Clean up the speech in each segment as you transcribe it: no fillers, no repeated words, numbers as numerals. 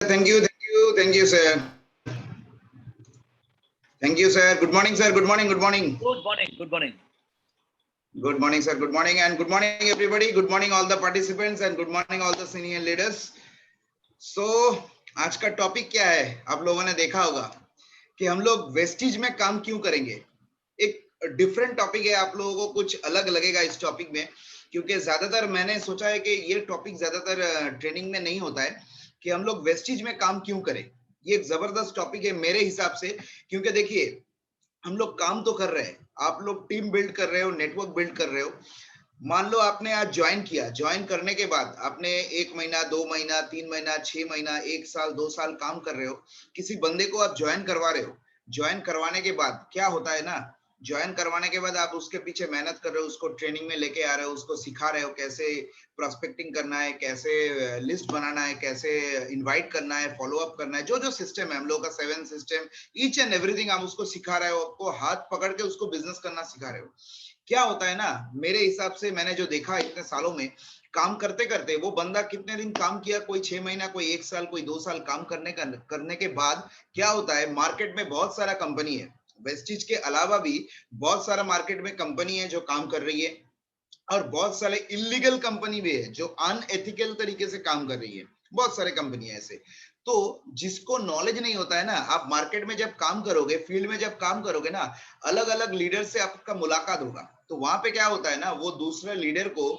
Thank you, sir. Thank you, sir. Good morning, sir. Good morning. Good morning. Good morning. Good morning. Good morning, sir. Good morning, and good morning, everybody. Good morning, all the participants, and good morning, all the senior leaders. So, आज का topic क्या है? आप लोगों ने देखा होगा कि हम लोग वेस्टिज में काम क्यों करेंगे। एक डिफरेंट टॉपिक है, आप लोगों को कुछ अलग लगेगा इस टॉपिक में, क्योंकि ज्यादातर मैंने सोचा है कि ये टॉपिक ज्यादातर ट्रेनिंग में नहीं होता है कि हम लोग वेस्टिज में काम क्यों करें। ये एक जबरदस्त टॉपिक है मेरे हिसाब से, क्योंकि देखिए हम लोग काम तो कर रहे हैं, आप लोग टीम बिल्ड कर रहे हो, नेटवर्क बिल्ड कर रहे हो। मान लो आपने आज ज्वाइन किया, ज्वाइन करने के बाद आपने 1 महीना, 2 महीना, 3 महीना, 6 महीना, 1 साल, 2 साल काम कर रहे हो, किसी बंदे को आप ज्वाइन करवा रहे हो। ज्वाइन करवाने के बाद क्या होता है ना, ज्वाइन करवाने के बाद आप उसके पीछे मेहनत कर रहे हो, उसको ट्रेनिंग में लेके आ रहे हो, उसको सिखा रहे हो कैसे प्रोस्पेक्टिंग करना है, कैसे लिस्ट बनाना है, कैसे इनवाइट करना है, फॉलो अप करना है, जो जो सिस्टम है हम लोग का 7 सिस्टम, ईच एंड एवरीथिंग आप उसको सिखा रहे हो, आपको हाथ पकड़ के उसको बिजनेस करना सिखा रहे हो। क्या होता है ना, मेरे हिसाब से मैंने जो देखा इतने सालों में काम करते करते, वो बंदा कितने दिन काम किया, कोई 6 महीना, कोई 1 साल, कोई 2 साल काम करने के बाद क्या होता है, मार्केट में बहुत सारा कंपनी है, वेस्टिज के अलावा भी बहुत सारा मार्केट में कंपनी है जो काम कर रही है, और बहुत सारे इलीगल कंपनी भी है जो अनएथिकल तरीके से काम कर रही है। बहुत सारे कंपनी है ऐसे। तो जिसको नॉलेज नहीं होता है ना, आप मार्केट में जब काम करोगे, फील्ड में जब काम करोगे ना, अलग अलग लीडर से आपका मुलाकात होगा, तो वहां पे क्या होता है ना, वो दूसरे लीडर को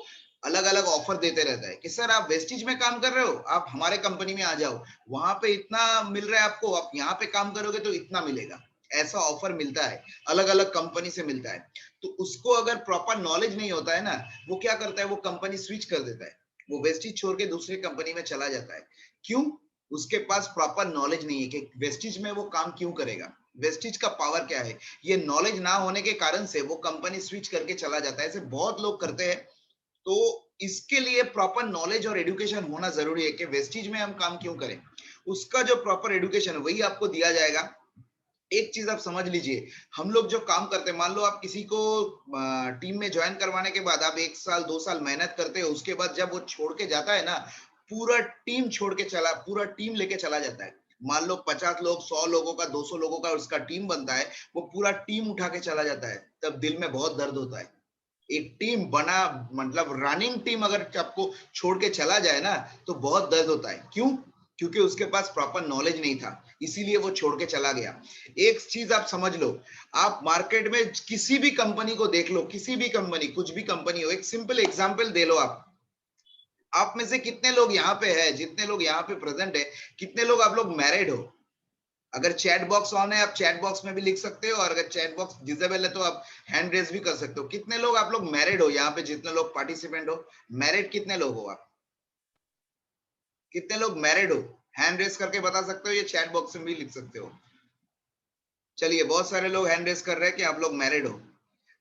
अलग अलग ऑफर देते रहता है कि सर आप वेस्टिज में काम कर रहे हो, आप हमारे कंपनी में आ जाओ, वहां पे इतना मिल रहा है आपको, आप यहाँ पे काम करोगे तो इतना मिलेगा। ऐसा ऑफर मिलता है, अलग अलग कंपनी से मिलता है। तो उसको अगर प्रॉपर नॉलेज नहीं होता है ना, वो क्या करता है, वो कंपनी स्विच कर देता है, वो वेस्टिज छोड़ के दूसरे कंपनी में चला जाता है। क्यों? उसके पास प्रॉपर नॉलेज नहीं है कि वेस्टिज में वो काम क्यों करेगा, वेस्टिज का पावर क्या है। ये नॉलेज ना होने के कारण से वो कंपनी स्विच करके चला जाता है, ऐसे बहुत लोग करते हैं। तो इसके लिए प्रॉपर नॉलेज और एडुकेशन होना जरूरी है कि वेस्टिज में हम काम क्यों करें। उसका जो प्रॉपर एडुकेशन है वही आपको दिया जाएगा। एक चीज आप समझ लीजिए, हम लोग जो काम करते हैं, मान लो आप किसी को टीम में ज्वाइन करवाने के बाद आप 1 साल 2 साल मेहनत करते हो, उसके बाद जब वो छोड़ के जाता है ना, पूरा टीम लेके चला जाता है। मान लो 50 लोग, 100 लोगों का, 200 लोगों का उसका टीम बनता है, वो पूरा टीम उठा के चला जाता है, तब दिल में बहुत दर्द होता है। एक टीम बना, मतलब रनिंग टीम अगर आपको छोड़ के चला जाए ना, तो बहुत दर्द होता है। क्यों? क्योंकि उसके पास प्रॉपर नॉलेज नहीं था, इसीलिए वो छोड़ के चला गया। एक चीज आप समझ लो, आप मार्केट में किसी भी कंपनी को देख लो, किसी भी कंपनी, कुछ भी कंपनी हो, एक सिंपल एग्जांपल दे लो। आप में से कितने लोग यहाँ पे है, जितने लोग यहाँ पे प्रेजेंट है, कितने लोग आप लोग मैरिड हो? अगर चैट बॉक्स ऑन है, आप चैट बॉक्स में भी लिख सकते हो, और अगर चैट बॉक्स डिसेबल है तो आप हैंड रेज भी कर सकते हो। कितने लोग आप लोग मैरिड हो यहाँ पे, जितने लोग पार्टिसिपेंट हो? मैरिड कितने लोग हो आप? कितने लोग मैरिड हो? हैंड रेज करके बता सकते हो, ये चैट बॉक्स में भी लिख सकते हो। चलिए, बहुत सारे लोग हैंड रेज कर रहे हैं कि आप लोग मैरिड हो।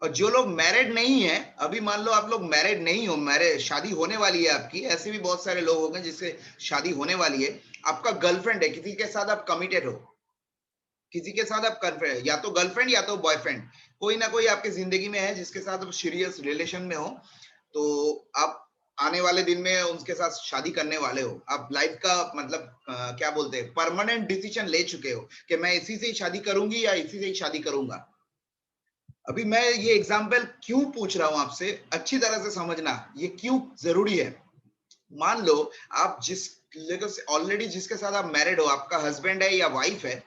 और जो लोग मैरिड नहीं है, अभी मान लो आप लोग मैरिड नहीं हो, मैरिज शादी होने वाली है आपकी, ऐसे भी बहुत सारे लोग होंगे जिससे शादी होने वाली है, आपका गर्लफ्रेंड है, किसी के साथ आप कमिटेड हो, किसी के साथ आप कन्फ्रेंड, या तो गर्लफ्रेंड या तो बॉयफ्रेंड, कोई ना कोई आपकी जिंदगी में है जिसके साथ आप सीरियस रिलेशन में हो, तो आप आने वाले दिन में उनके साथ शादी करने वाले हो। आप लाइफ का मतलब क्या बोलते हैं, परमानेंट डिसीजन ले चुके हो कि मैं इसी से ही शादी करूंगी या इसी से ही शादी करूंगा। अभी मैं ये एग्जाम्पल क्यों पूछ रहा हूं आपसे, अच्छी तरह से समझना, ये क्यों जरूरी है। मान लो आप जिस ऑलरेडी जिसके साथ आप मैरिड हो, आपका हस्बैंड है या वाइफ है,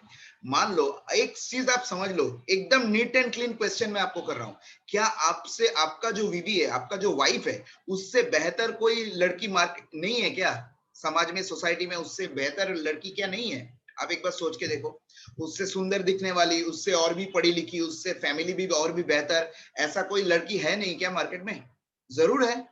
मान लो, एक चीज आप समझ लो, एकदम नीट एंड क्लीन क्वेश्चन मैं आपको कर रहा हूं, क्या आपसे आपका जो बीवी है, आपका जो वाइफ है, उससे बेहतर कोई लड़की मार्केट नहीं है क्या? समाज में, सोसाइटी में उससे बेहतर लड़की क्या नहीं है? आप एक बार सोच के देखो। उससे सुंदर दिखने वाली, उससे और भी पढ़ी लिखी, उससे फैमिली भी और भी बेहतर, ऐसा कोई लड़की है नहीं क्या मार्केट में? जरूर है।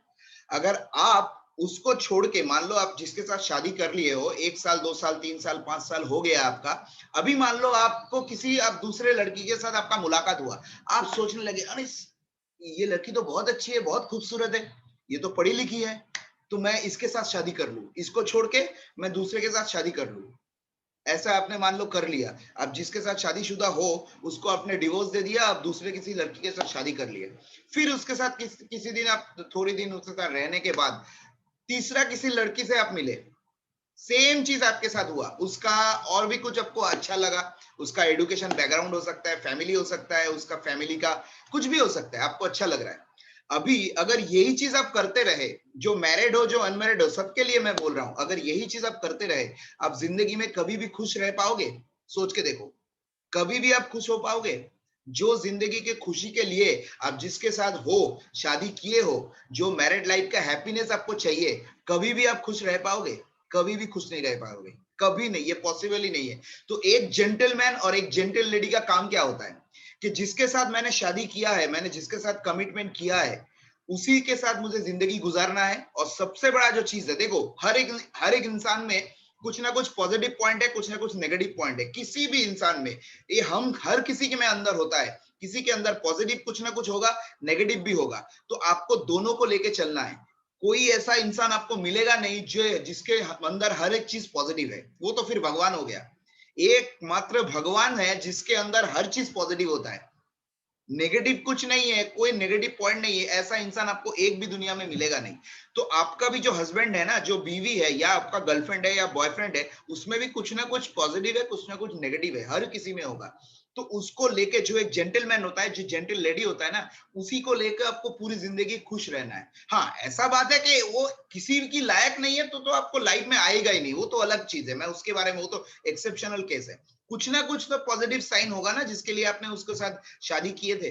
अगर आप उसको छोड़ के, मान लो आप जिसके साथ शादी कर लिए हो, 1 साल 2 साल 3 साल 5 साल हो गया आपका, अभी मान लो आपको किसी आप दूसरे लड़की के साथ आपका मुलाकात हुआ, आप सोचने लगे, अरे ये लड़की तो बहुत अच्छी है, बहुत खूबसूरत है, ये तो पढ़ी लिखी है, तो मैं इसके साथ शादी कर लूं, इसको छोड़ के मैं दूसरे के साथ शादी कर लूं। ऐसा आपने मान लो कर लिया, आप जिसके साथ शादीशुदा हो उसको आपने डिवोर्स दे दिया, आप दूसरे किसी लड़की के साथ शादी कर लिए, फिर उसके साथ किसी दिन आप थोड़ी दिन उसके साथ रहने के बाद तीसरा किसी लड़की से आप मिले, सेम चीज आपके साथ हुआ, उसका और भी कुछ आपको अच्छा लगा, उसका एजुकेशन बैकग्राउंड हो सकता है, फैमिली हो सकता है, उसका फैमिली का कुछ भी हो सकता है, आपको अच्छा लग रहा है। अभी अगर यही चीज आप करते रहे, जो मैरिड हो जो अनमैरिड हो, सबके लिए मैं बोल रहा हूं, अगर यही चीज आप करते रहे, आप जिंदगी में कभी भी खुश रह पाओगे? सोच के देखो, कभी भी आप खुश हो पाओगे? जो जिंदगी के खुशी के लिए आप जिसके साथ हो, शादी किए हो, जो मैरिड लाइफ का हैप्पीनेस आपको चाहिए, कभी भी आप खुश रह पाओगे? कभी भी खुश नहीं रह पाओगे, कभी नहीं, ये पॉसिबल ही नहीं है। तो एक जेंटलमैन और एक जेंटल लेडी का काम क्या होता है कि जिसके साथ मैंने शादी किया है, मैंने जिसके साथ कमिटमेंट किया है, उसी के साथ मुझे जिंदगी गुजारना है। और सबसे बड़ा जो चीज है, देखो हर एक इंसान में कुछ ना कुछ पॉजिटिव पॉइंट है, कुछ ना कुछ नेगेटिव पॉइंट है, किसी भी इंसान में। ये हम हर किसी के में अंदर होता है, किसी के अंदर पॉजिटिव कुछ ना कुछ होगा, नेगेटिव भी होगा। तो आपको दोनों को लेके चलना है। कोई ऐसा इंसान आपको मिलेगा नहीं जो जिसके अंदर हर एक चीज पॉजिटिव है, वो तो फिर भगवान हो गया। एकमात्र भगवान है जिसके अंदर हर चीज पॉजिटिव होता है, नेगेटिव कुछ नहीं है, कोई नेगेटिव पॉइंट नहीं है। ऐसा इंसान आपको एक भी दुनिया में मिलेगा नहीं। तो आपका भी जो हस्बैंड है ना, जो बीवी है या आपका गर्लफ्रेंड है या बॉयफ्रेंड है, उसमें भी कुछ ना कुछ पॉजिटिव है, कुछ ना कुछ नेगेटिव है, हर किसी में होगा। तो उसको लेके जो एक जेंटलमैन होता है, जो जेंटल लेडी होता है ना, उसी को लेकर आपको पूरी जिंदगी खुश रहना है। हाँ, ऐसा बात है कि वो किसी की लायक नहीं है तो आपको लाइफ में आएगा ही नहीं, वो तो अलग चीज है, मैं उसके बारे में, वो तो एक्सेप्शनल केस है। कुछ ना कुछ तो पॉजिटिव साइन होगा ना, जिसके लिए आपने उसके साथ शादी किए थे।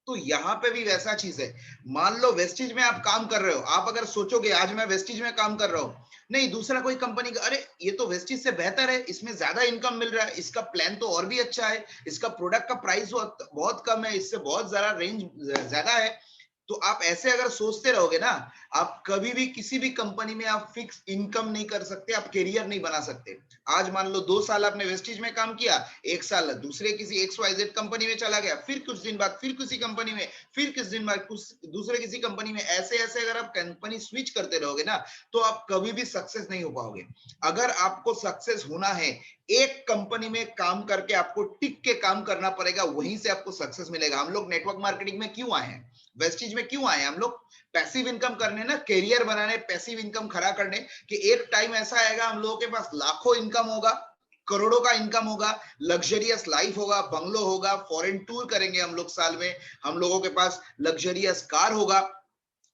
तो यहाँ पे भी वैसा चीज है। मान लो वेस्टिज में आप काम कर रहे हो, आप अगर सोचोगे आज मैं वेस्टिज में काम कर रहा हूँ, नहीं दूसरा कोई कंपनी का, अरे ये तो वेस्टिज से बेहतर है, इसमें ज्यादा इनकम मिल रहा है, इसका प्लान तो और भी अच्छा है, इसका प्रोडक्ट का प्राइस बहुत कम है, इससे बहुत ज्यादा रेंज ज्यादा है। तो आप ऐसे अगर सोचते रहोगे ना, आप कभी भी किसी भी कंपनी में आप फिक्स इनकम नहीं कर सकते, आप करियर नहीं बना सकते। आज मान लो 2 साल आपने वेस्टिज में काम किया, 1 साल दूसरे किसी XYZ कंपनी में चला गया, फिर कुछ दिन बाद फिर किसी कंपनी में, फिर कुछ दिन बाद कुछ दूसरे किसी कंपनी में, ऐसे ऐसे अगर आप कंपनी स्विच करते रहोगे ना, तो आप कभी भी सक्सेस नहीं हो पाओगे। अगर आपको सक्सेस होना है, एक कंपनी में काम करके आपको टिक के काम करना पड़ेगा, वहीं से आपको सक्सेस मिलेगा। हम लोग नेटवर्क मार्केटिंग में क्यों आए हैं, वेस्टिज में क्यों आए हैं? हम लोग पैसिव इनकम करने ना, कैरियर बनाने, पैसिव इनकम खड़ा करने, कि एक टाइम ऐसा आएगा हम लोगों के पास लाखों इनकम होगा, करोड़ों का इनकम होगा, लग्जरियस लाइफ होगा, बंगलो होगा, फॉरेन टूर करेंगे हम लोग साल में, हम लोगों के पास लग्जरियस कार होगा,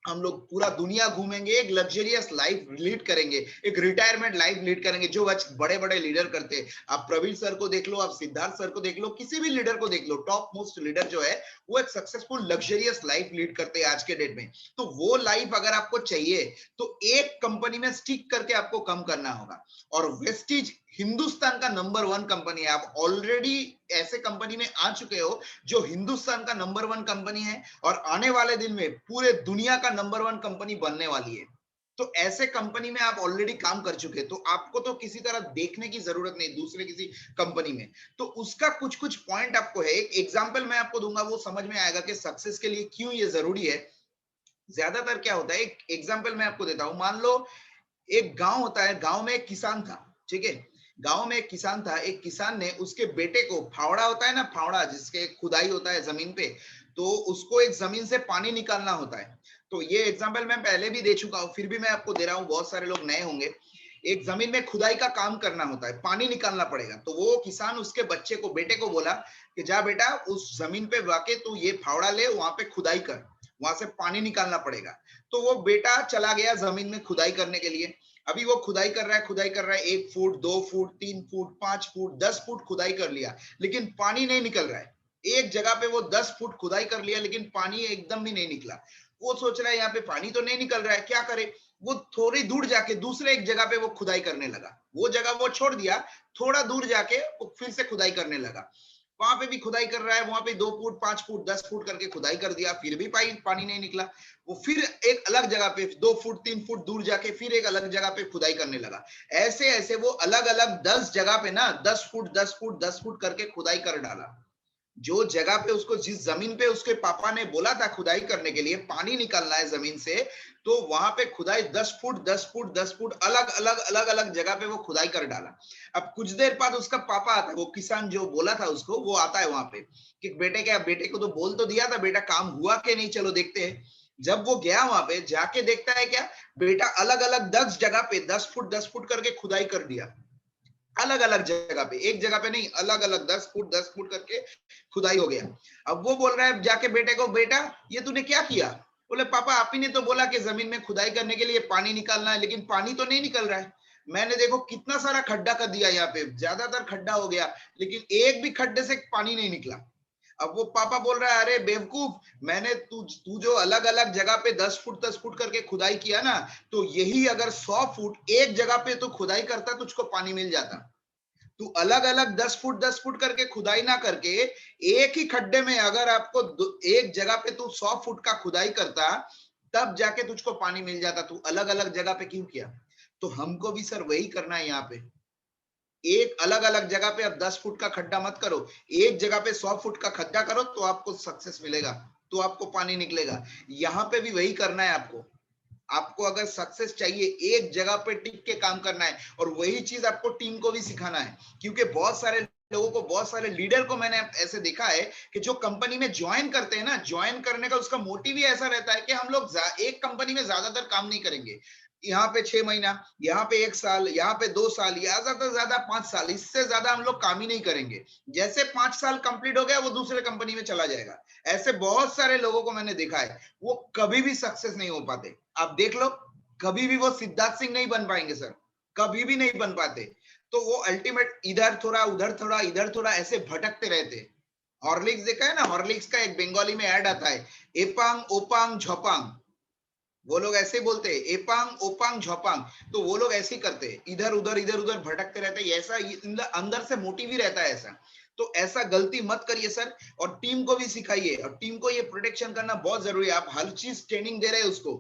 हम लोग पूरा दुनिया घूमेंगे, एक लग्जरियस लाइफ लीड करेंगे, एक रिटायरमेंट लाइफ लीड करेंगे, जो बड़े बड़े लीडर करते हैं। आप प्रवीण सर को देख लो, आप सिद्धार्थ सर को देख लो, किसी भी लीडर को देख लो, टॉप मोस्ट लीडर जो है, वो एक सक्सेसफुल लग्जरियस लाइफ लीड करते हैं आज के डेट में। तो वो लाइफ अगर आपको चाहिए, तो एक कंपनी में स्टिक करके आपको कम करना होगा। और वेस्टिज हिंदुस्तान का नंबर 1 कंपनी है, आप ऑलरेडी ऐसे कंपनी में आ चुके हो जो हिंदुस्तान का नंबर 1 कंपनी है, और आने वाले दिन में पूरे दुनिया का नंबर 1 कंपनी बनने वाली है। तो ऐसे कंपनी में आप ऑलरेडी काम कर चुके हैं, तो आपको तो किसी तरह देखने की जरूरत नहीं दूसरे किसी कंपनी में। तो उसका कुछ कुछ पॉइंट आपको है, एक एग्जांपल मैं आपको दूंगा, वो समझ में आएगा कि सक्सेस के लिए क्यों ये जरूरी है। ज्यादातर क्या होता है, एक एग्जांपल मैं आपको देता हूं। मान लो एक गांव होता है, गांव में एक किसान था, ठीक है। गांव में एक किसान था, एक किसान ने उसके बेटे को, फावड़ा होता है ना, फावड़ा जिसके खुदाई होता है जमीन पे, तो उसको एक जमीन से पानी निकालना होता है। तो ये एग्जांपल मैं पहले भी दे चुका हूं, फिर भी मैं आपको दे रहा हूं, बहुत सारे लोग नए होंगे। एक जमीन में खुदाई का काम करना होता है, पानी निकालना पड़ेगा। तो वो किसान उसके बच्चे को, बेटे को बोला कि जा बेटा उस जमीन पे वाके तू ये फावड़ा ले, वहां पे खुदाई कर, वहां से पानी निकालना पड़ेगा। तो वो बेटा चला गया जमीन में खुदाई करने के लिए। अभी वो खुदाई कर रहा है, खुदाई कर रहा है, 1 foot 2 foot 3 foot 5 foot 10 foot खुदाई कर लिया, लेकिन पानी नहीं निकल रहा है। एक जगह पे वो 10 फुट खुदाई कर लिया, लेकिन पानी एकदम भी नहीं निकला। वो सोच रहा है यहाँ पे पानी तो नहीं निकल रहा है, क्या करे। वो थोड़ी दूर जाके दूसरे एक जगह पे वो खुदाई करने लगा, वो जगह वो छोड़ दिया, थोड़ा दूर जाके वो फिर से खुदाई करने लगा। वहां पे भी खुदाई कर रहा है, वहां पे 2 फुट 5 फुट 10 फुट करके खुदाई कर दिया, फिर भी पानी नहीं निकला। वो फिर एक अलग जगह पे 2 फुट 3 फुट दूर जाके फिर एक अलग जगह पे खुदाई करने लगा। ऐसे ऐसे वो अलग अलग 10 जगह पे ना 10 फुट 10 फुट 10 फुट करके खुदाई कर डाला। जो जगह पे उसको, जिस जमीन पे उसके पापा ने बोला था खुदाई करने के लिए, पानी निकालना है जमीन से, तो वहां पे खुदाई 10 फुट 10 फुट 10 फुट अलग अलग जगह पे वो खुदाई कर डाला। अब कुछ देर बाद उसका पापा आता है, वो किसान जो बोला था उसको, वो आता है वहां पे कि बेटे, क्या बेटे को तो बोल तो दिया था, बेटा काम हुआ कि नहीं, चलो देखते हैं। जब वो गया वहां पे जाके देखता है क्या, बेटा अलग अलग 10 जगह पे 10 फुट करके खुदाई कर दिया, अलग अलग जगह पे, एक जगह पे नहीं, अलग अलग 10 फुट करके खुदाई हो गया। अब वो बोल रहा है जाके बेटे को, बेटा ये तूने क्या किया? बोले पापा आप ही ने तो बोला कि जमीन में खुदाई करने के लिए पानी निकालना है, लेकिन पानी तो नहीं निकल रहा है। मैंने देखो कितना सारा खड्डा कर दिया, यहाँ पे ज्यादातर खड्डा हो गया, लेकिन एक भी खड्डे से पानी नहीं निकला। अब वो पापा बोल रहा है अरे बेवकूफ, मैंने तू जो अलग अलग जगह पे 10 फुट करके खुदाई किया ना, तो यही अगर 100 फुट एक जगह पे तो खुदाई करता, तुझको पानी मिल जाता। तू अलग अलग 10 फुट करके खुदाई ना करके एक ही खड्डे में अगर आपको एक जगह पे तू 100 फुट का खुदाई करता, तब जाके तुझको पानी मिल जाता। तू अलग अलग जगह पे क्यों किया? तो हमको भी सर वही करना है। यहाँ पे एक अलग अलग जगह पे अब 10 फुट का खड्डा मत करो, एक जगह पे 100 फुट का खड्डा करो, तो आपको सक्सेस मिलेगा, तो आपको पानी निकलेगा। यहाँ पे भी वही करना है आपको। आपको अगर सक्सेस चाहिए, एक जगह पे टिक के काम करना है, और वही चीज आपको टीम को भी सिखाना है। क्योंकि बहुत सारे लोगों को, बहुत सारे लीडर को मैंने ऐसे देखा है कि जो कंपनी में ज्वाइन करते हैं ना, ज्वाइन करने का उसका मोटिव ही ऐसा रहता है कि हम लोग एक कंपनी में ज्यादातर काम नहीं करेंगे, यहाँ पे 6 महीना, यहाँ पे 1 साल, यहाँ पे 2 साल, या ज्यादा से ज्यादा 5 साल, इससे ज्यादा हम लोग काम ही नहीं करेंगे। जैसे 5 साल कंप्लीट हो गया, वो दूसरे कंपनी में चला जाएगा। ऐसे बहुत सारे लोगों को मैंने देखा है, वो कभी भी सक्सेस नहीं हो पाते। आप देख लो, कभी भी वो सिद्धार्थ सिंह नहीं बन पाएंगे सर, कभी भी नहीं बन पाते। तो वो अल्टीमेट इधर थोड़ा उधर थोड़ा इधर थोड़ा ऐसे भटकते रहते। हॉर्लिक्स देखा है ना, हॉर्लिक्स का एक बंगाली में ऐड आता है, एपांग ओपांग झपांग, वो लोग ऐसे बोलते हैं एपांग ओपांग झपांग। तो वो लोग ऐसे ही करते हैं, इधर उधर भटकते रहते हैं। ऐसा अंदर से मोटिव ही रहता है ऐसा। तो ऐसा गलती मत करिए सर, और टीम को भी सिखाइए, और टीम को ये प्रोटेक्शन करना बहुत जरूरी है। आप हर चीज ट्रेनिंग दे रहे हैं उसको,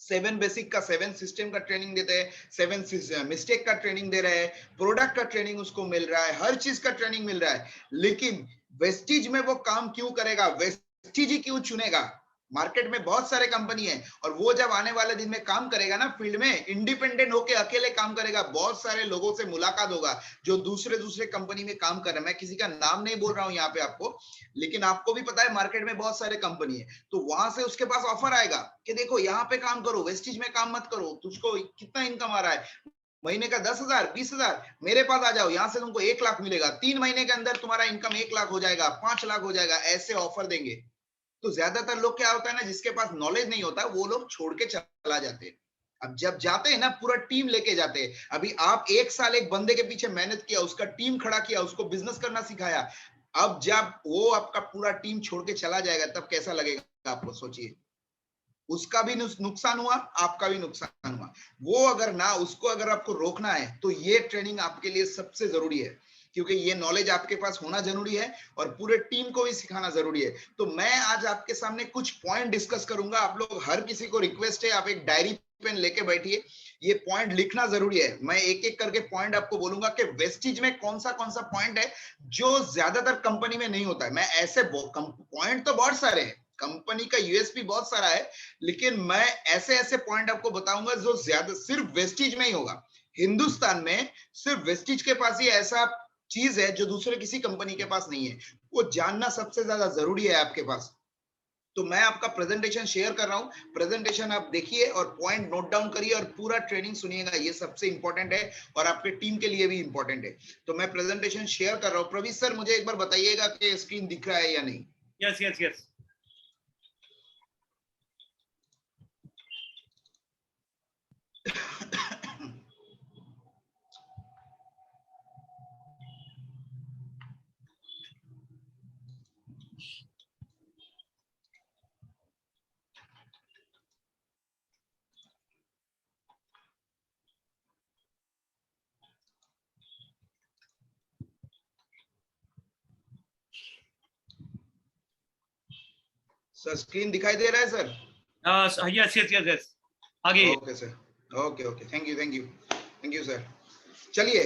7 बेसिक का, 7 सिस्टम का ट्रेनिंग देते हैं, 7 मिस्टेक का ट्रेनिंग दे रहे हैं, प्रोडक्ट का ट्रेनिंग उसको मिल रहा है, हर चीज का ट्रेनिंग मिल रहा है, लेकिन वेस्टीज में वो काम क्यों करेगा? वेस्टीज ही क्यों चुनेगा? मार्केट में बहुत सारे कंपनी है, और वो जब आने वाले दिन में काम करेगा ना फील्ड में, इंडिपेंडेंट होके अकेले काम करेगा, बहुत सारे लोगों से मुलाकात होगा जो दूसरे दूसरे कंपनी में काम कर रहे हैं। मैं किसी का नाम नहीं बोल रहा हूं यहाँ पे आपको, लेकिन आपको भी पता है मार्केट में बहुत सारे कंपनी है। तो वहां से उसके पास ऑफर आएगा कि देखो यहाँ पे काम करो, वेस्टिज में काम मत करो, तुझको कितना इनकम आ रहा है, महीने का 10,000 20,000, मेरे पास आ जाओ, यहाँ से तुमको 1 लाख मिलेगा, 3 महीने के अंदर तुम्हारा इनकम 1 लाख हो जाएगा, 5 लाख हो जाएगा, ऐसे ऑफर देंगे। तो ज्यादातर लोग क्या होता है ना, जिसके पास नॉलेज नहीं होता, वो लोग छोड़ के चला जाते हैं। अब जब जाते हैं ना, पूरा टीम लेके जाते हैं। अभी आप 1 साल एक बंदे के पीछे मेहनत किया, उसका टीम खड़ा किया, उसको बिजनेस करना सिखाया, अब जब वो आपका पूरा टीम छोड़ के चला जाएगा, तब कैसा लगेगा आपको? सोचिए, उसका भी नुकसान हुआ, आपका भी नुकसान हुआ। वो अगर ना, उसको अगर आपको रोकना है, तो ये ट्रेनिंग आपके लिए सबसे जरूरी है, क्योंकि ये नॉलेज आपके पास होना जरूरी है, और पूरे टीम को भी सिखाना जरूरी है। तो मैं आज आपके सामने कुछ पॉइंट डिस्कस करूंगा। आप लोग, हर किसी को रिक्वेस्ट है, आप एक डायरी पेन लेके बैठिए, ये पॉइंट लिखना जरूरी है। मैं एक एक करके पॉइंट आपको बोलूंगा कि वेस्टिज में कौन सा पॉइंट है जो ज्यादातर कंपनी में नहीं होता है। मैं ऐसे पॉइंट तो बहुत सारे हैं, कंपनी का यूएसपी बहुत सारा है, लेकिन मैं ऐसे ऐसे पॉइंट आपको बताऊंगा जो ज्यादा सिर्फ वेस्टिज में ही होगा। हिंदुस्तान में सिर्फ वेस्टिज के पास ही ऐसा चीज है जो दूसरे किसी कंपनी के पास नहीं है। वो जानना सबसे ज्यादा जरूरी है आपके पास। तो मैं आपका प्रेजेंटेशन शेयर कर रहा हूं, प्रेजेंटेशन आप देखिए और पॉइंट नोट डाउन करिए, और पूरा ट्रेनिंग सुनिएगा, ये सबसे इंपॉर्टेंट है, और आपके टीम के लिए भी इंपॉर्टेंट है। तो मैं प्रेजेंटेशन शेयर कर रहा हूं। प्रवीण सर, मुझे एक बार बताइएगा कि स्क्रीन दिख रहा है या नहीं? Yes yes yes. Sir screen दिखाई दे रहा है sir? Yes yes yes yes, आगे। Okay sir, okay okay, thank you sir. चलिए,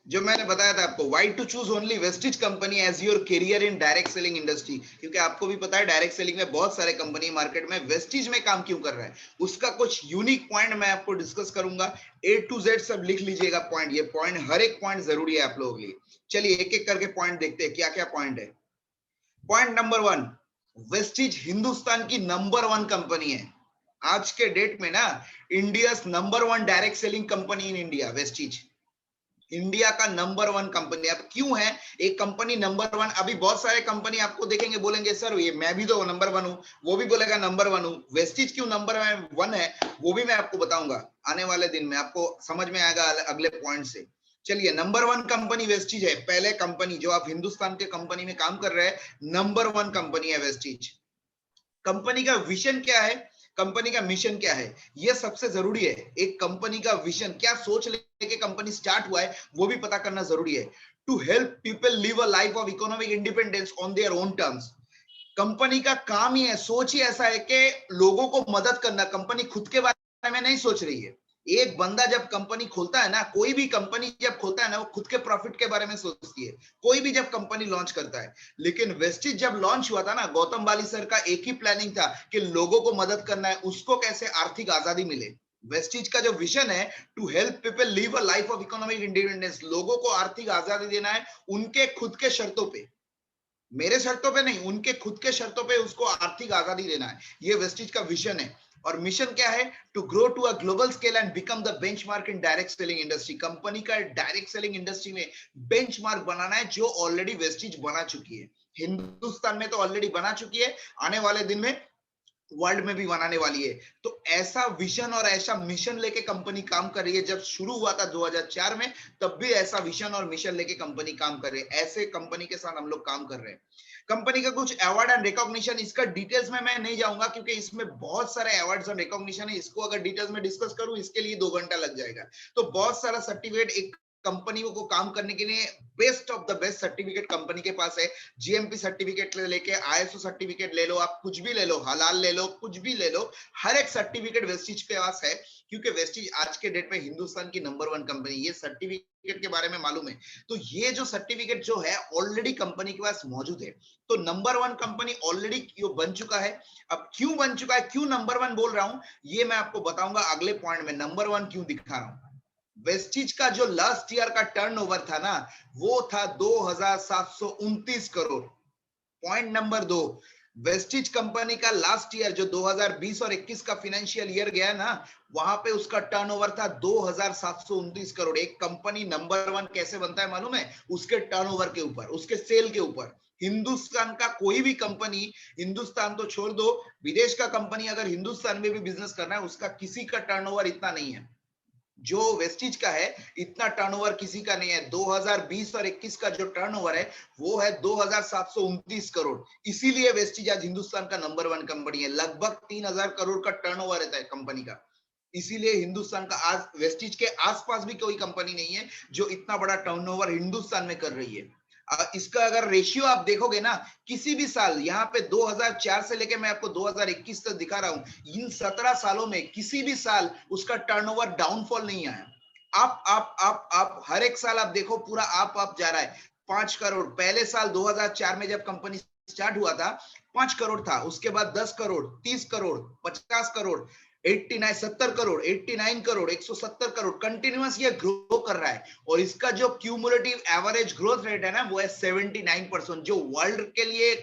जो मैंने बताया था आपको, why to choose only Vestige company as your career in direct selling industry, क्योंकि आपको भी पता है डायरेक्ट सेलिंग में बहुत सारे कंपनी मार्केट में वेस्टिज में काम क्यों कर रहा है, उसका कुछ यूनिक पॉइंट मैं आपको डिस्कस करूंगा। A to Z सब लिख लीजिएगा पॉइंट, ये पॉइंट, हर एक पॉइंट जरूरी है आप लोगों के लिए। चलिए एक एक करके पॉइंट देखते हैं क्या क्या पॉइंट है। पॉइंट नंबर 1, वेस्टिज हिंदुस्तान की नंबर 1 कंपनी है आज के डेट में ना। India number 1 direct selling company in India, Vestige India का नंबर 1 कंपनी। अब क्यों है एक कंपनी नंबर 1? अभी बहुत सारे कंपनी आपको देखेंगे, बोलेंगे सर ये मैं भी तो नंबर 1 हूँ, वो भी बोलेगा नंबर 1 हूँ। वेस्टिज क्यों नंबर 1 है वो भी मैं आपको बताऊंगा आने वाले दिन में, आपको समझ में आएगा अगले पॉइंट से। चलिए, नंबर 1 कंपनी वेस्टिज है। पहले कंपनी जो आप हिंदुस्तान के कंपनी में काम कर रहे हैं, नंबर 1 कंपनी है वेस्टिज। कंपनी का विजन क्या है, कंपनी का मिशन क्या है, यह सबसे जरूरी है। एक कंपनी का विजन, क्या सोच लेके कंपनी स्टार्ट हुआ है, वो भी पता करना जरूरी है। To help people live a life of economic independence on their own terms. Company का काम ही है, सोच ही ऐसा है कि लोगों को मदद करना। कंपनी खुद के बारे में नहीं सोच रही है। एक बंदा जब कंपनी खोलता है ना, कोई भी कंपनी जब खोलता है ना, वो खुद के प्रॉफिट के बारे में सोचती है, कोई भी जब कंपनी लॉन्च करता है। लेकिन वेस्टिज जब लॉन्च हुआ था ना, गौतम बाली सर का एक ही प्लानिंग था कि लोगों को मदद करना है, उसको कैसे आर्थिक आजादी मिले। वेस्टिज का जो विजन है, to help people live a life of economic independence, लोगों को आर्थिक आजादी देना है उनके खुद के शर्तों पे, मेरे शर्तों पे नहीं, उनके खुद के शर्तों पे उसको आर्थिक आजादी देना है। ये वेस्टिज का विजन है। और मिशन क्या है? To grow to a global scale and become the benchmark in direct selling industry. Company का डायरेक्ट सेलिंग इंडस्ट्री में बेंचमार्क बनाना है, जो ऑलरेडी वेस्टिज बना चुकी है। हिंदुस्तान में तो ऑलरेडी बना चुकी है, आने वाले दिन में वर्ल्ड में भी बनाने वाली है। तो ऐसा विजन और ऐसा मिशन लेके कंपनी काम कर रही है। जब शुरू हुआ था 2004 में, तब भी ऐसा विजन और मिशन लेके कंपनी काम कर रही है। ऐसे कंपनी के साथ हम लोग काम कर रहे हैं। कंपनी का कुछ अवार्ड एंड रिकॉग्निशन, इसका डिटेल्स में मैं नहीं जाऊंगा क्योंकि इसमें बहुत सारे अवार्ड्स और रिकॉग्निशन है। इसको अगर डिटेल्स में डिस्कस करूं, इसके लिए 2 घंटा लग जाएगा। तो बहुत सारा सर्टिफिकेट एक कंपनियों को काम करने के लिए, best of the best certificate company के पास है। जीएमपी सर्टिफिकेट लेके आईएसओ सर्टिफिकेट ले लो, आप कुछ भी ले लो, हलाल ले लो, कुछ भी ले लो, हर एक सर्टिफिकेट वेस्टिज के पास है। क्योंकि वेस्टिज आज के डेट में हिंदुस्तान की नंबर 1 कंपनी, ये सर्टिफिकेट के बारे में मालूम है। तो ये जो सर्टिफिकेट जो है ऑलरेडी कंपनी के पास मौजूद है। तो नंबर 1 कंपनी ऑलरेडी क्यों बन चुका है। अब क्यों बन चुका है, क्यों नंबर 1 बोल रहा हूं, ये मैं आपको बताऊंगा अगले पॉइंट में। नंबर 1 क्यों दिखा रहा हूं। वेस्टिज का जो लास्ट ईयर का टर्नओवर था ना, वो था 2729 crore. Point number 2, Vestige company का लास्ट ईयर जो 2020 और 21 का फाइनेंशियल ईयर गया ना, वहां पे उसका टर्नओवर था 2729 करोड़। एक कंपनी नंबर 1 कैसे बनता है मालूम है? उसके टर्नओवर के ऊपर, उसके सेल के ऊपर। हिंदुस्तान का कोई भी कंपनी, हिंदुस्तान तो छोड़ दो, विदेश का कंपनी अगर हिंदुस्तान में भी बिजनेस करना है, उसका किसी का टर्नओवर इतना नहीं है जो वेस्टिज का है। इतना टर्नओवर किसी का नहीं है। 2020 और 21 का जो टर्नओवर है वो है 2729 करोड़। इसीलिए वेस्टिज आज हिंदुस्तान का नंबर 1 कंपनी है। लगभग 3000 करोड़ का टर्नओवर रहता है कंपनी का। इसीलिए हिंदुस्तान का आज वेस्टिज के आसपास भी कोई कंपनी नहीं है जो इतना बड़ा टर्नओवर हिंदुस्तान में कर रही है। इसका अगर रेशियो आप देखोगे ना, किसी भी साल, यहाँ पे 2004 से लेके मैं आपको 2021 तक दिखा रहा हूं, इन 17 सालों में किसी भी साल उसका टर्नओवर डाउनफॉल नहीं आया। आप हर एक साल आप देखो, पूरा आप जा रहा है। 5 करोड़ पहले साल 2004 में जब कंपनी स्टार्ट हुआ था, 5 करोड़ था। उसके बाद 10 करोड़, 30 करोड़, 50 करोड़, 89 70 करोड़, 89 करोड़, 170 करोड़, कंटिन्यूअस ये ग्रो कर रहा है। और इसका जो क्यूमुलेटिव एवरेज ग्रोथ रेट है ना, वो है 79%, जो वर्ल्ड के लिए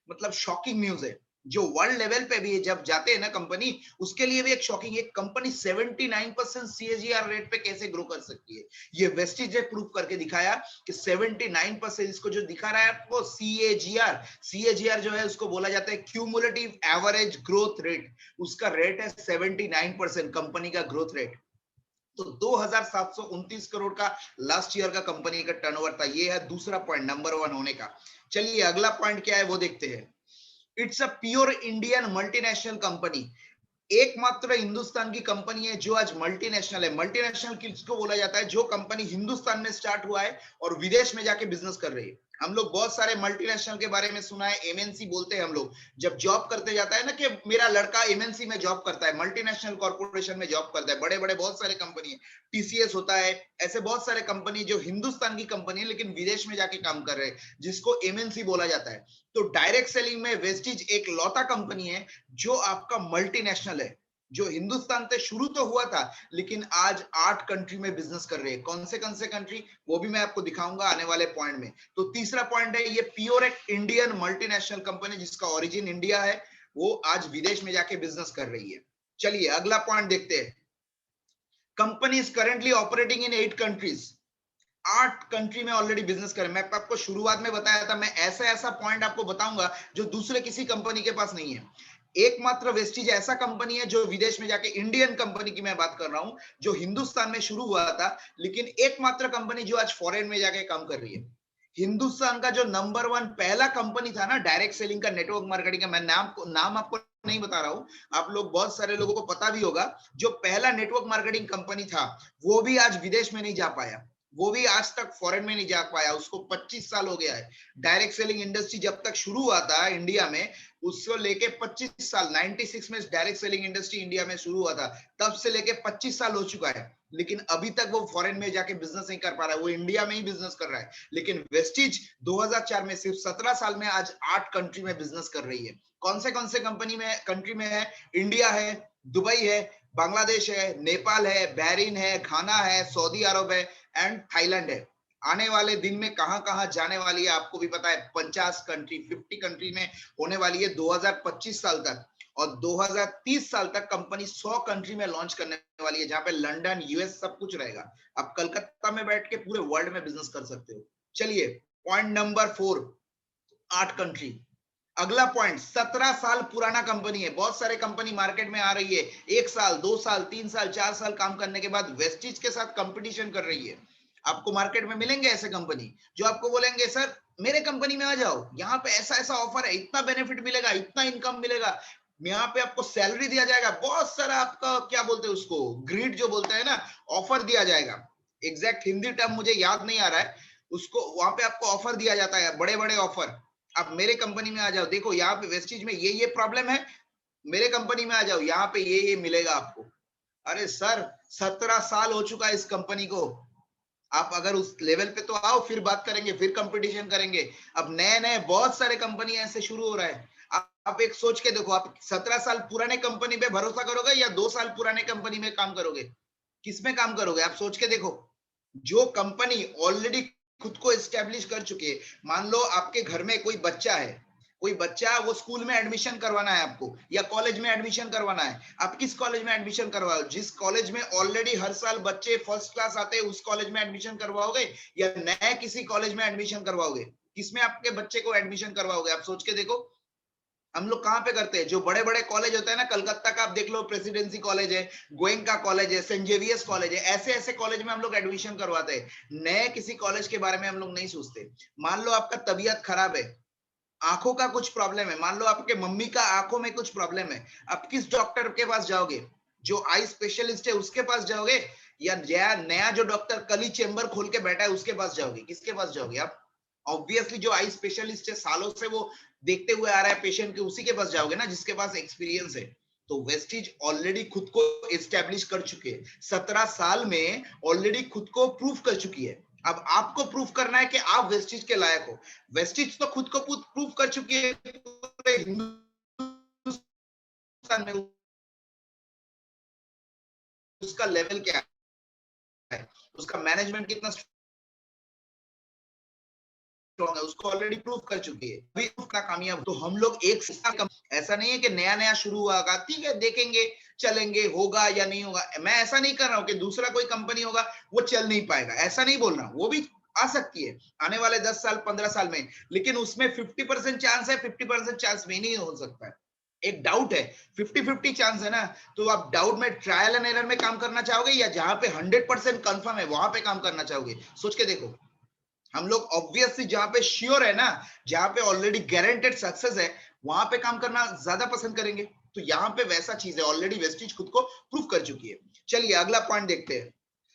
मतलब शॉकिंग न्यूज है। जो वर्ल्ड लेवल पे भी जब जाते हैं ना कंपनी, उसके लिए भी एक शॉकिंग, एक कंपनी 79% सीएजीआर रेट पे कैसे ग्रो कर सकती है। ये वेस्टिज ने प्रूव करके दिखाया कि 79%, इसको जो दिखा रहा है आपको सीएजीआर, सीएजीआर जो है उसको बोला जाता है क्यूमुलेटिव एवरेज ग्रोथ रेट। उसका रेट है 79% कंपनी का ग्रोथ रेट। तो 2729 करोड़ का लास्ट ईयर का कंपनी का टर्नओवर था। ये है दूसरा पॉइंट नंबर 1 होने का। चलिए अगला पॉइंट क्या है वो देखते हैं। It's a pure Indian multinational company. एकमात्र हिंदुस्तान की कंपनी है जो आज मल्टीनेशनल है। मल्टीनेशनल किसको बोला जाता है? जो कंपनी हिंदुस्तान में स्टार्ट हुआ है और विदेश में जाके बिजनेस कर रही है। हम लोग बहुत सारे मल्टीनेशनल के बारे में सुना है, एमएनसी बोलते हैं हम लोग। जब जॉब करते जाता है ना कि मेरा लड़का एमएनसी में जॉब करता है, मल्टीनेशनल कॉर्पोरेशन में जॉब करता है, बड़े बड़े बहुत सारे कंपनी है, टीसीएस होता है, ऐसे बहुत सारे कंपनी जो हिंदुस्तान की कंपनी है लेकिन विदेश में जाके काम कर रहे हैं, जिसको एमएनसी बोला जाता है। तो डायरेक्ट सेलिंग में वेस्टिज एक लौता कंपनी है जो आपका मल्टीनेशनल है। जो हिंदुस्तान से शुरू तो हुआ था लेकिन आज 8 कंट्री में बिजनेस कर रहे हैं। कौन से कंट्री, वो भी मैं आपको दिखाऊंगा आने वाले पॉइंट में। तो तीसरा पॉइंट है ये प्योर एक इंडियन मल्टीनेशनल कंपनी जिसका ओरिजिन इंडिया है, वो आज विदेश में जाके बिजनेस कर रही है। चलिए अगला पॉइंट देखते हैं। Company is currently operating in 8 countries. 8 country में ऑलरेडी बिजनेस कर। मैं आपको शुरुआत में बताया था, मैं ऐसा ऐसा पॉइंट आपको बताऊंगा जो दूसरे किसी कंपनी के पास नहीं है। एकमात्र वेस्टीज ऐसा कंपनी है जो विदेश में जाके, इंडियन कंपनी की मैं बात कर रहा हूं, जो हिंदुस्तान में शुरू हुआ था लेकिन एकमात्र कंपनी जो आज फॉरेन में जाके काम कर रही है। हिंदुस्तान का जो नंबर 1 पहला कंपनी था ना डायरेक्ट सेलिंग का, नेटवर्क मार्केटिंग का, मैं नाम आपको नहीं बता रहा हूं, आप लोग बहुत सारे लोगों को पता भी होगा, जो पहला नेटवर्क मार्केटिंग कंपनी था वो भी आज विदेश में नहीं जा पाया, वो भी आज तक फॉरेन में नहीं जा पाया। उसको 25 साल हो गया है। डायरेक्ट सेलिंग इंडस्ट्री जब तक शुरू हुआ था इंडिया में, उसको लेके 25 साल, 96 में डायरेक्ट सेलिंग इंडस्ट्री इंडिया में शुरू हुआ था, तब से लेके 25 साल हो चुका है, लेकिन अभी तक वो फॉरेन में जाके बिजनेस नहीं कर पा रहा है, वो इंडिया में ही बिजनेस कर रहा है। लेकिन वेस्टीज 2004 में सिर्फ 17 साल में आज 8 कंट्री में बिजनेस कर रही है। कौन से कंट्री में है? इंडिया है, दुबई है, बांग्लादेश है, नेपाल है, बहरीन है, घाना है, सऊदी अरब है एंड थाईलैंड है। आने वाले दिन में कहां कहां जाने वाली है आपको भी पता है, 50 कंट्री में होने वाली है 2025 साल तक, और 2030 साल तक कंपनी 100 कंट्री में लॉन्च करने वाली है, जहां पे लंदन, यूएस सब कुछ रहेगा। आप कलकत्ता में बैठ के पूरे वर्ल्ड में बिजनेस कर सकते हो। चलिए पॉइंट नंबर 4, 8 कंट्री। अगला पॉइंट, 17 साल पुराना कंपनी है। बहुत सारे कंपनी मार्केट में आ रही है 1 साल, 2 साल, 3 साल, 4 साल काम करने के बाद वेस्टीज के साथ कंपटीशन कर रही है। आपको मार्केट में मिलेंगे ऐसे कंपनी जो आपको बोलेंगे सर मेरे कंपनी में आ जाओ, यहाँ पे ऐसा ऐसा ऑफर है, इतना बेनिफिट मिलेगा, इतना इनकम मिलेगा, यहाँ पे आपको सैलरी दिया जाएगा, बहुत सारा आपका क्या बोलते हैं उसको, ग्रिड जो बोलते हैं ना, ऑफर दिया जाएगा। एग्जैक्ट हिंदी टर्म मुझे याद नहीं आ रहा है उसको, वहां पे आपको ऑफर दिया जाता है, बड़े बड़े ऑफर। आप मेरे कंपनी में आ जाओ, देखो यहाँ पे वेस्टीज में ये प्रॉब्लम है, मेरे कंपनी में आ जाओ, यहाँ पे ये मिलेगा आपको। अरे सर 17 साल हो चुका है इस कंपनी को, आप अगर उस लेवल पे तो आओ, फिर बात करेंगे, फिर कंपटीशन करेंगे। अब नए नए बहुत सारे कंपनी ऐसे शुरू हो रहा है। आप एक सोच के देखो, आप 17 साल पुराने कंपनी पे भरोसा करोगे या 2 साल पुराने कंपनी में काम करोगे? किस में काम करोगे? आप सोच के देखो। जो कंपनी ऑलरेडी खुद को एस्टेब्लिश कर चुकी है, मान लो आपके घर में कोई बच्चा है, वो स्कूल में एडमिशन करवाना है आपको या कॉलेज में एडमिशन करवाना है, आप किस कॉलेज में एडमिशन करवाओ? जिस कॉलेज में ऑलरेडी हर साल बच्चे फर्स्ट क्लास आते हैं उस कॉलेज में एडमिशन करवाओगे या नए किसी कॉलेज में एडमिशन करवाओगे? किसमें आपके बच्चे को एडमिशन करवाओगे? आप सोच के देखो। हम लोग कहाँ पे करते हैं? जो बड़े बड़े कॉलेज होता है ना, कलकत्ता का आप देख लो, प्रेसिडेंसी कॉलेज है, गोयनका कॉलेज है, सेंट जेवियर्स कॉलेज है, ऐसे ऐसे कॉलेज में हम लोग एडमिशन करवाते हैं। नए किसी कॉलेज के बारे में हम लोग नहीं सोचते। मान लो आपका तबीयत खराब है, आंखों का कुछ प्रॉब्लम है, मान लो आपके मम्मी का आंखों में कुछ प्रॉब्लम है, आप किस डॉक्टर के पास जाओगे? जो आई स्पेशलिस्ट है उसके पास जाओगे या नया जो डॉक्टर कल ही चेंबर खोल के बैठा है उसके पास जाओगे? किसके पास जाओगे आप? ऑब्वियसली जो आई स्पेशलिस्ट है, सालों से वो देखते हुए आ रहा है पेशेंट के, उसी के पास जाओगे ना जिसके पास एक्सपीरियंस है। तो वेस्टीज ऑलरेडी खुद को एस्टेब्लिश कर चुके हैं, 17 साल में ऑलरेडी खुद को प्रूफ कर चुकी है। अब आपको प्रूफ करना है कि आप वेस्टीज के लायक हो। वेस्टीज तो खुद को प्रूफ कर चुकी है पूरे हिंदुस्तान में, उसका लेवल क्या है, उसका मैनेजमेंट कितना स्ट्रॉन्ग है, उसको ऑलरेडी प्रूफ कर चुकी है। अभी उसका कामयाब, तो हम लोग एक ऐसा नहीं है कि नया नया शुरू हुआ, ठीक है देखेंगे चलेंगे, होगा या नहीं होगा। मैं ऐसा नहीं कर रहा हूं कि दूसरा कोई कंपनी होगा वो चल नहीं पाएगा, ऐसा नहीं बोल रहा हूं, वो भी आ सकती है आने वाले 10 साल 15 साल में, लेकिन उसमें 50% चांस है, 50% चांस में नहीं हो सकता है। एक डाउट है, 50-50 चांस है ना, तो आप डाउट में ट्रायल एंड एरर में काम करना चाहोगे या जहां पे 100% कंफर्म है वहां पे काम करना चाहोगे? सोच के देखो। हम लोग ऑब्वियसली जहां पे श्योर है ना, जहां पे ऑलरेडी गारंटेड सक्सेस है, वहां पे काम करना ज्यादा पसंद करेंगे। तो यहाँ पे वैसा चीज है, ऑलरेडी वेस्टीज खुद को प्रूव कर चुकी है। चलिए अगला पॉइंट देखते हैं।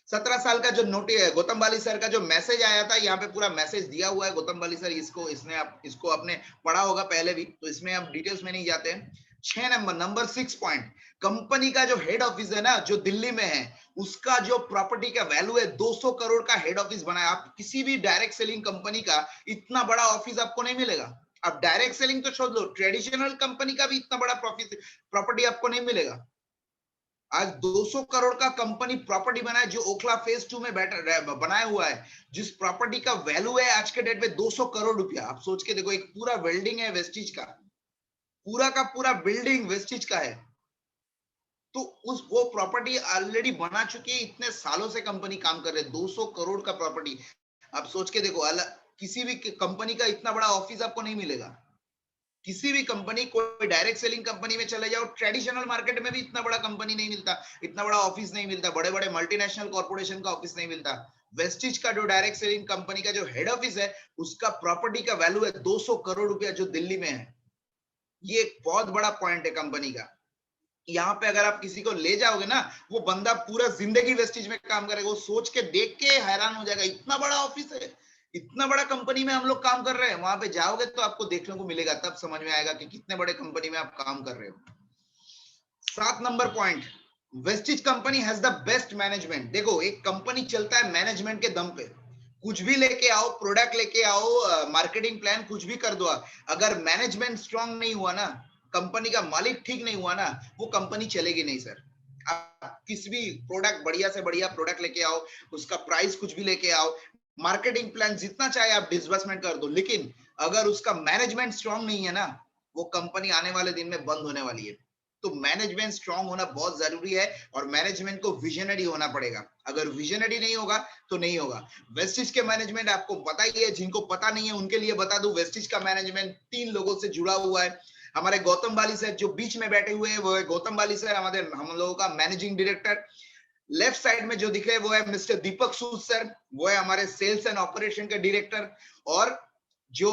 17 साल का जो नोटिस है, गौतम बाली सर का जो मैसेज आया था, यहाँ पे पूरा मैसेज दिया हुआ है। गौतम बाली सर इसको आपने पढ़ा होगा पहले भी, तो इसमें आप डिटेल्स में नहीं जाते हैं। 6 नंबर 6 पॉइंट, कंपनी का जो हेड ऑफिस है ना, जो दिल्ली में है, उसका जो प्रॉपर्टी का वैल्यू है 200 करोड़ का हेड ऑफिस बनाया। आप किसी भी डायरेक्ट सेलिंग कंपनी का इतना बड़ा ऑफिस आपको नहीं मिलेगा। अब डायरेक्ट सेलिंग तो छोड़ लो, ट्रेडिशनल कंपनी का भी इतना बड़ा प्रॉपर्टी आपको नहीं मिलेगा। आज 200 करोड़ का कंपनी प्रॉपर्टी बनाए, जो ओखला फेज 2 में बनाया हुआ है, जिस प्रॉपर्टी का वैल्यू है आज के डेट में 200 करोड़ रुपया। आप सोच के देखो, एक पूरा बिल्डिंग है वेस्टिज का, पूरा का पूरा बिल्डिंग वेस्टिज का है। तो उस वो प्रॉपर्टी ऑलरेडी बना चुकी है, इतने सालों से कंपनी काम कर रही है, 200 करोड़ का प्रॉपर्टी। आप सोच के देखो, किसी भी कंपनी का इतना बड़ा ऑफिस आपको नहीं मिलेगा। किसी भी कंपनी, कोई डायरेक्ट सेलिंग कंपनी में चले जाओ, ट्रेडिशनल मार्केट में भी इतना बड़ा कंपनी नहीं मिलता, इतना बड़ा ऑफिस नहीं मिलता, बड़े बड़े मल्टीनेशनल कॉर्पोरेशन का ऑफिस नहीं मिलता। वेस्टिज का जो डायरेक्ट सेलिंग कंपनी का जो हेड ऑफिस है, उसका प्रॉपर्टी का वैल्यू है 200 करोड़ रुपया, जो दिल्ली में है। ये एक बहुत बड़ा पॉइंट है कंपनी का। यहाँ पे अगर आप किसी को ले जाओगे ना, वो बंदा पूरा जिंदगी वेस्टिज में काम करेगा, वो सोच के देख के हैरान हो जाएगा, इतना बड़ा ऑफिस है, इतना बड़ा कंपनी में हम लोग काम कर रहे हैं। वहां पे जाओगे तो आपको देखने को मिलेगा, तब समझ में आएगा कि कितने बड़े कंपनी में आप काम कर रहे हो। 7 number point, Vestige company has the best management. देखो, एक कंपनी चलता है मैनेजमेंट के दम पे। कुछ भी लेके आओ, प्रोडक्ट लेके आओ, मार्केटिंग प्लान कुछ भी कर दो, अगर मैनेजमेंट स्ट्रांग नहीं हुआ ना, कंपनी का मालिक ठीक नहीं हुआ ना, वो कंपनी चलेगी नहीं सर। आप किसी भी प्रोडक्ट, बढ़िया से बढ़िया प्रोडक्ट लेके आओ, उसका प्राइस कुछ भी लेके आओ, मार्केटिंग प्लान जितना चाहे आप डिसबर्समेंट कर दो, लेकिन अगर उसका मैनेजमेंट स्ट्रांग नहीं है ना, वो कंपनी आने वाले दिन में बंद होने वाली है। तो मैनेजमेंट स्ट्रांग होना बहुत जरूरी है, और मैनेजमेंट को विजनरी होना पड़ेगा। अगर विजनरी नहीं होगा तो नहीं होगा। वेस्टिज के मैनेजमेंट आपको पता ही है, जिनको पता नहीं है उनके लिए बता दूं, वेस्टिज का मैनेजमेंट 3 लोगों से जुड़ा हुआ है। हमारे गौतम बाली सर जो बीच में बैठे हुए हैं, वो है गौतम बाली सर, हम लोगों का मैनेजिंग डायरेक्टर। लेफ्ट साइड में जो दिख रहे हैं वो है मिस्टर दीपक सूद सर, वो है हमारे सेल्स एंड ऑपरेशन के डायरेक्टर। और जो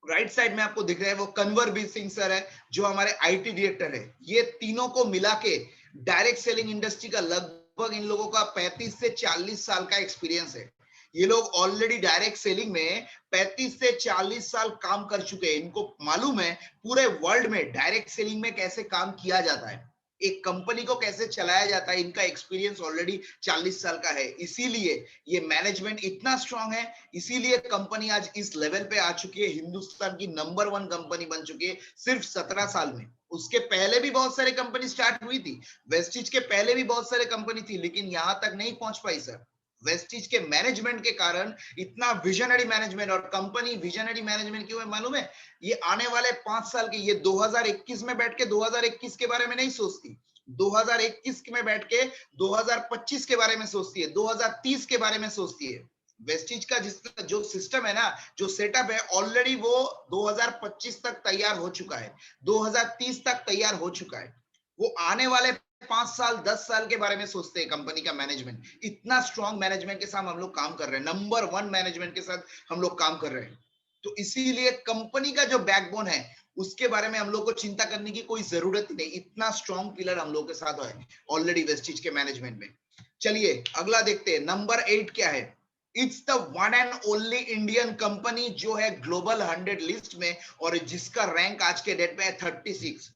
राइट साइड में आपको दिख रहा है वो कन्वरबीर सिंह सर है, जो हमारे आईटी डायरेक्टर है। ये तीनों को मिला के डायरेक्ट सेलिंग इंडस्ट्री का लगभग इन लोगों का 35 से 40 साल का एक्सपीरियंस है। ये लोग ऑलरेडी डायरेक्ट सेलिंग में 35 से 40 साल काम कर चुके हैं। इनको मालूम है पूरे वर्ल्ड में डायरेक्ट सेलिंग में कैसे काम किया जाता है, एक कंपनी को कैसे चलाया जाता है। इनका एक्सपीरियंस ऑलरेडी 40 साल का है, इसीलिए ये मैनेजमेंट इतना स्ट्रांग है, इसीलिए कंपनी आज इस लेवल पे आ चुकी है, हिंदुस्तान की नंबर 1 कंपनी बन चुकी है सिर्फ 17 साल में। उसके पहले भी बहुत सारे कंपनी स्टार्ट हुई थी, वेस्टिज के पहले भी बहुत सारे कंपनी थी, लेकिन यहां तक नहीं पहुंच पाई सर। वेस्टिज के मैनेजमेंट के कारण इतना विजनरी मैनेजमेंट, और कंपनी विजनरी मैनेजमेंट क्यों है मालूम है? ये आने वाले 5 साल के, ये 2021 में बैठ के 2021 के बारे में नहीं सोचती, 2021 में बैठ के 2025 के बारे में सोचती है, 2030 के बारे में सोचती है। वेस्टिज का जो सिस्टम है ना, जो सेटअप है, ऑलरेडी वो 2025 तक तैयार हो चुका है, 2030 तक तैयार हो चुका है। वो आने वाले 5 साल 10 साल के बारे में सोचते हैं कंपनी का मैनेजमेंट। इतना स्ट्रॉन्ग मैनेजमेंट के साथ हम लोग काम कर रहे हैं, नंबर 1 मैनेजमेंट के साथ हम लोग काम कर रहे हैं। तो इसीलिए कंपनी का जो बैकबोन है उसके बारे में हम लोग को चिंता करने की कोई जरूरत नहीं, इतना स्ट्रॉन्ग पिलर हम लोग के साथ है ऑलरेडी वेस्टिज के मैनेजमेंट में। चलिए अगला देखते हैं, नंबर 8 क्या है? It's the one and only Indian company जो है ग्लोबल 100 लिस्ट में, और जिसका रैंक आज के डेट में है 36।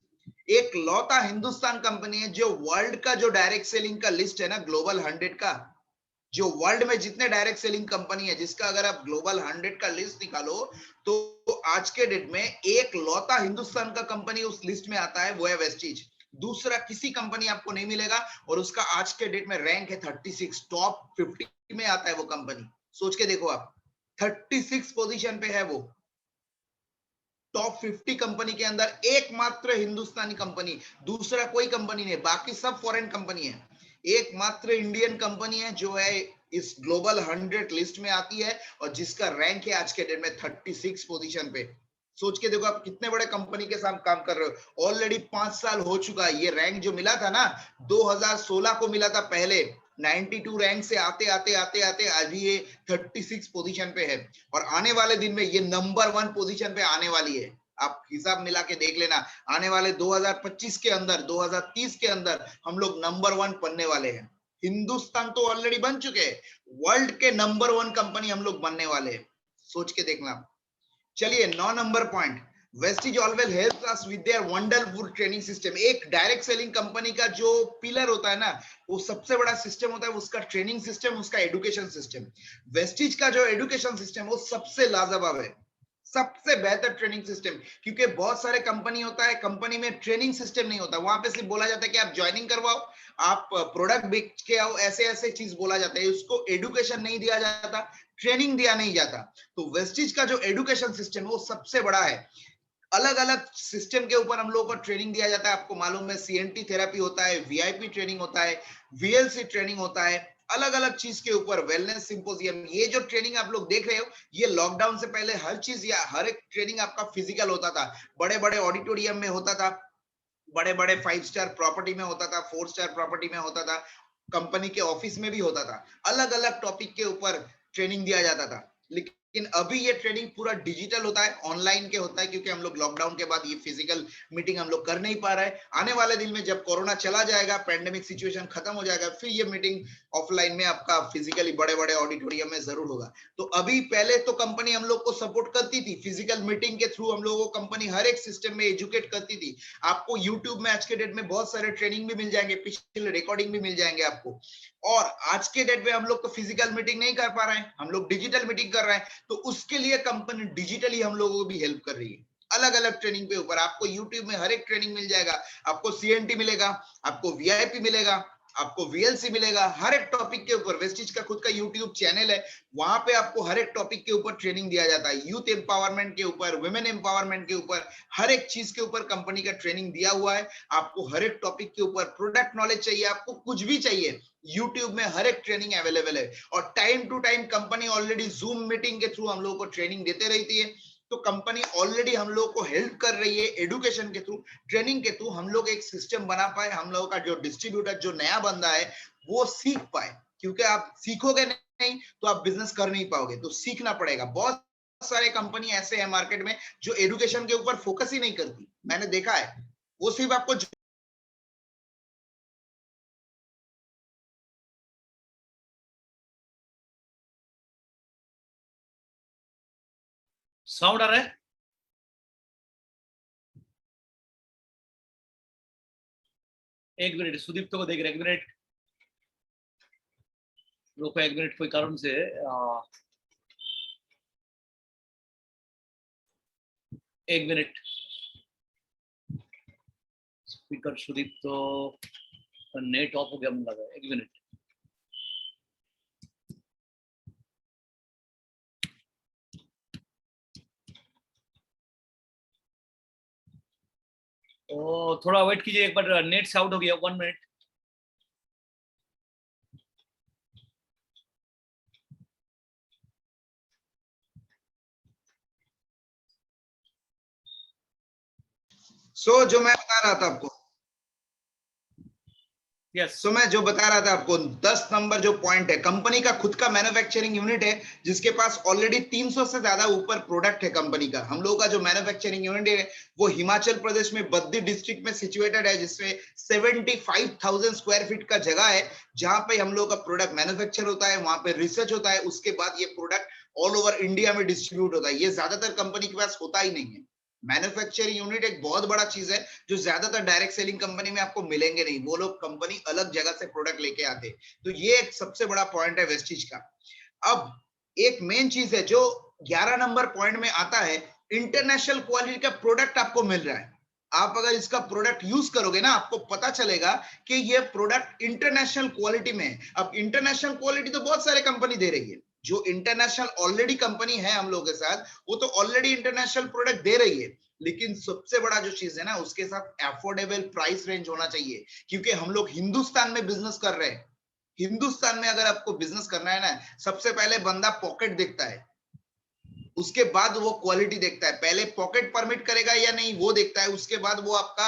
एक लौता हिंदुस्तान कंपनी है जो वर्ल्ड का जो डायरेक्ट सेलिंग का लिस्ट है ना, ग्लोबल 100 का, जो वर्ल्ड में जितने डायरेक्ट सेलिंग कंपनी है, जिसका अगर आप ग्लोबल 100 का लिस्ट निकालो तो आज के डेट में एक लौता हिंदुस्तान का कंपनी उस लिस्ट में आता है, वो है वेस्टिज। दूसरा किसी कंपनी आपको नहीं मिलेगा, और उसका आज के डेट में रैंक है 36, टॉप 50 में आता है वो कंपनी। सोच के देखो आप, 36 पोजीशन पे है वो, टॉप 50 कंपनी के अंदर एकमात्र हिंदुस्तानी कंपनी, दूसरा कोई कंपनी नहीं, बाकी सब फॉरेन कंपनी है। एकमात्र इंडियन कंपनी है जो है इस ग्लोबल 100 लिस्ट में आती है, और जिसका रैंक है आज के डेट में 36 पोजीशन पे। सोच के देखो आप कितने बड़े कंपनी के साथ काम कर रहे हो। ऑलरेडी 5 साल हो चुका है। ये रैंक जो मिला था ना, 2016 को मिला था पहले, 92 रैंक से आते आते आते आते अभी ये 36 पोजीशन पे है, और आने वाले दिन में ये नंबर 1 पोजीशन पे आने वाली है। आप हिसाब मिला के देख लेना, आने वाले 2025 के अंदर, 2030 के अंदर हम लोग नंबर 1 बनने वाले हैं। हिंदुस्तान तो ऑलरेडी बन चुके हैं, वर्ल्ड के नंबर 1 कंपनी हम लोग बनने वाले हैं, सोच के देखना। चलिए 9 number point, Vestige always helps us with their wonderful training system. एक डायरेक्ट सेलिंग कंपनी का जो पिलर होता है ना, वो सबसे बड़ा सिस्टम होता है उसका ट्रेनिंग सिस्टम, उसका एजुकेशन सिस्टम। वेस्टिज का जो एजुकेशन सिस्टम वो सबसे लाजवाब है, सबसे बेहतर ट्रेनिंग सिस्टम। क्योंकि बहुत सारे कंपनी होता है, कंपनी में ट्रेनिंग सिस्टम नहीं होता, वहां पे सिर्फ बोला जाता है कि आप ज्वाइनिंग करवाओ, आप प्रोडक्ट बेच के आओ, ऐसे ऐसे चीज बोला जाता है, उसको एडुकेशन नहीं दिया जाता, ट्रेनिंग दिया नहीं जाता। तो वेस्टिज का जो एडुकेशन सिस्टम है वो सबसे बड़ा है। अलग अलग सिस्टम के ऊपर हम लोगों को ट्रेनिंग दिया जाता है। आपको मालूम है सीएनटी थेरेपी होता है, वीआईपी ट्रेनिंग होता है, वीएलसी ट्रेनिंग होता है, अलग अलग चीज के ऊपर वेलनेस सिंपोजियम। ये जो ट्रेनिंग आप लोग देख रहे हो, ये लॉकडाउन से पहले हर चीज या हर एक ट्रेनिंग आपका फिजिकल होता था, बड़े बड़े ऑडिटोरियम में होता था, बड़े बड़े 5 स्टार प्रॉपर्टी में होता था, 4 स्टार प्रॉपर्टी में होता था, कंपनी के ऑफिस में भी होता था। अलग अलग टॉपिक के ऊपर ट्रेनिंग दिया जाता था। लेकिन अभी ये ट्रेनिंग पूरा डिजिटल होता है, ऑनलाइन के होता है, क्योंकि हम लोग लॉकडाउन के बाद ये फिजिकल मीटिंग हम लोग कर नहीं पा रहे हैं। आने वाले दिन में जब कोरोना चला जाएगा, पैंडेमिक सिचुएशन खत्म हो जाएगा, फिर ये मीटिंग ऑफलाइन में आपका फिजिकली बड़े बड़े ऑडिटोरियम में जरूर होगा। तो अभी पहले तो कंपनी हम लोग को सपोर्ट करती थी, फिजिकल मीटिंग के थ्रू हम लोगों को कंपनी हर एक सिस्टम में एजुकेट करती थी। आपको यूट्यूब में आज के डेट में बहुत सारे ट्रेनिंग भी मिल जाएंगे, पिछले रिकॉर्डिंग भी मिल जाएंगे आपको। और आज के डेट में हम लोग तो फिजिकल मीटिंग नहीं कर पा रहे हैं, हम लोग डिजिटल मीटिंग कर रहे हैं, तो उसके लिए कंपनी डिजिटली हम लोगों को भी हेल्प कर रही है। अलग अलग ट्रेनिंग पे ऊपर आपको यूट्यूब में हर एक ट्रेनिंग मिल जाएगा। आपको सीएनटी मिलेगा, आपको वीआईपी मिलेगा, आपको वीएलसी मिलेगा, हर एक टॉपिक के ऊपर। वेस्टिज का खुद का यूट्यूब चैनल है, वहां पे आपको हर एक टॉपिक के ऊपर ट्रेनिंग दिया जाता है। यूथ एम्पावरमेंट के ऊपर, वुमेन एम्पावरमेंट के ऊपर, हर एक चीज के ऊपर कंपनी का ट्रेनिंग दिया हुआ है। आपको हर एक टॉपिक के ऊपर प्रोडक्ट नॉलेज चाहिए, आपको कुछ भी चाहिए, यूट्यूब में हर एक ट्रेनिंग अवेलेबल है। और time to time company already zoom meeting के थ्रू हम लोगों को ट्रेनिंग देते रहती है। तो कंपनी ऑलरेडी हम लोगों को हेल्प कर रही है एडुकेशन के थ्रू, ट्रेनिंग के थ्रू। हम लोग एक सिस्टम बना पाए, हम लोगों का जो डिस्ट्रीब्यूटर, जो नया बंदा है, वो सीख पाए। क्योंकि आप सीखोगे नहीं तो आप बिजनेस कर नहीं पाओगे, तो सीखना पड़ेगा। बहुत सारे कंपनी ऐसे हैं मार्केट में जो एडुकेशन के ऊपर फोकस ही नहीं करती, मैंने देखा है। वो सिर्फ आपको साउंड आ रहा है? एक मिनट, सुदीप्त को देख रहे, एक मिनट रुको, एक मिनट, कोई कारण से एक मिनट। स्पीकर सुदीप्त तो नेट ऑफ हो गया मुझे लगा, एक मिनट। तो थोड़ा वेट कीजिए, एक बार नेट से आउट हो गया, 1 मिनट। जो मैं बता रहा था आपको, यस मैं जो बता रहा था आपको, 10 नंबर जो पॉइंट है, कंपनी का खुद का मैन्युफैक्चरिंग यूनिट है, जिसके पास ऑलरेडी 300 से ज्यादा ऊपर प्रोडक्ट है कंपनी का। हम लोगों का जो मैन्युफैक्चरिंग यूनिट है वो हिमाचल प्रदेश में बद्दी डिस्ट्रिक्ट में सिचुएटेड है, जिसमें 75,000 स्क्वायर फीट का जगह है, जहां पे हम लोगों का प्रोडक्ट मैन्युफैक्चर होता है, वहां पे रिसर्च होता है, उसके बाद ये प्रोडक्ट ऑल ओवर इंडिया में डिस्ट्रीब्यूट होता है। ये ज्यादातर कंपनी के पास होता ही नहीं है। मैन्युफैक्चरिंग यूनिट एक बहुत बड़ा चीज है, जो ज्यादातर डायरेक्ट सेलिंग कंपनी में आपको मिलेंगे नहीं। वो लोग कंपनी अलग जगह से प्रोडक्ट लेके आते। तो ये एक सबसे बड़ा पॉइंट है वेस्टिज का। अब एक मेन चीज है जो 11 नंबर पॉइंट में आता है, इंटरनेशनल क्वालिटी का प्रोडक्ट आपको मिल रहा है। आप अगर इसका प्रोडक्ट यूज करोगे ना, आपको पता चलेगा कि ये प्रोडक्ट इंटरनेशनल क्वालिटी में है। अब इंटरनेशनल क्वालिटी तो बहुत सारे कंपनी दे रही है, जो इंटरनेशनल ऑलरेडी कंपनी है हम लोग के साथ, वो तो ऑलरेडी इंटरनेशनल प्रोडक्ट दे रही है। लेकिन सबसे बड़ा जो चीज है ना, उसके साथ अफोर्डेबल प्राइस रेंज होना चाहिए, क्योंकि हम लोग हिंदुस्तान में बिजनेस कर रहे हैं। हिंदुस्तान में अगर आपको बिजनेस करना है ना, सबसे पहले बंदा पॉकेट देखता है, उसके बाद वो क्वालिटी देखता है। पहले पॉकेट परमिट करेगा या नहीं वो देखता है, उसके बाद वो आपका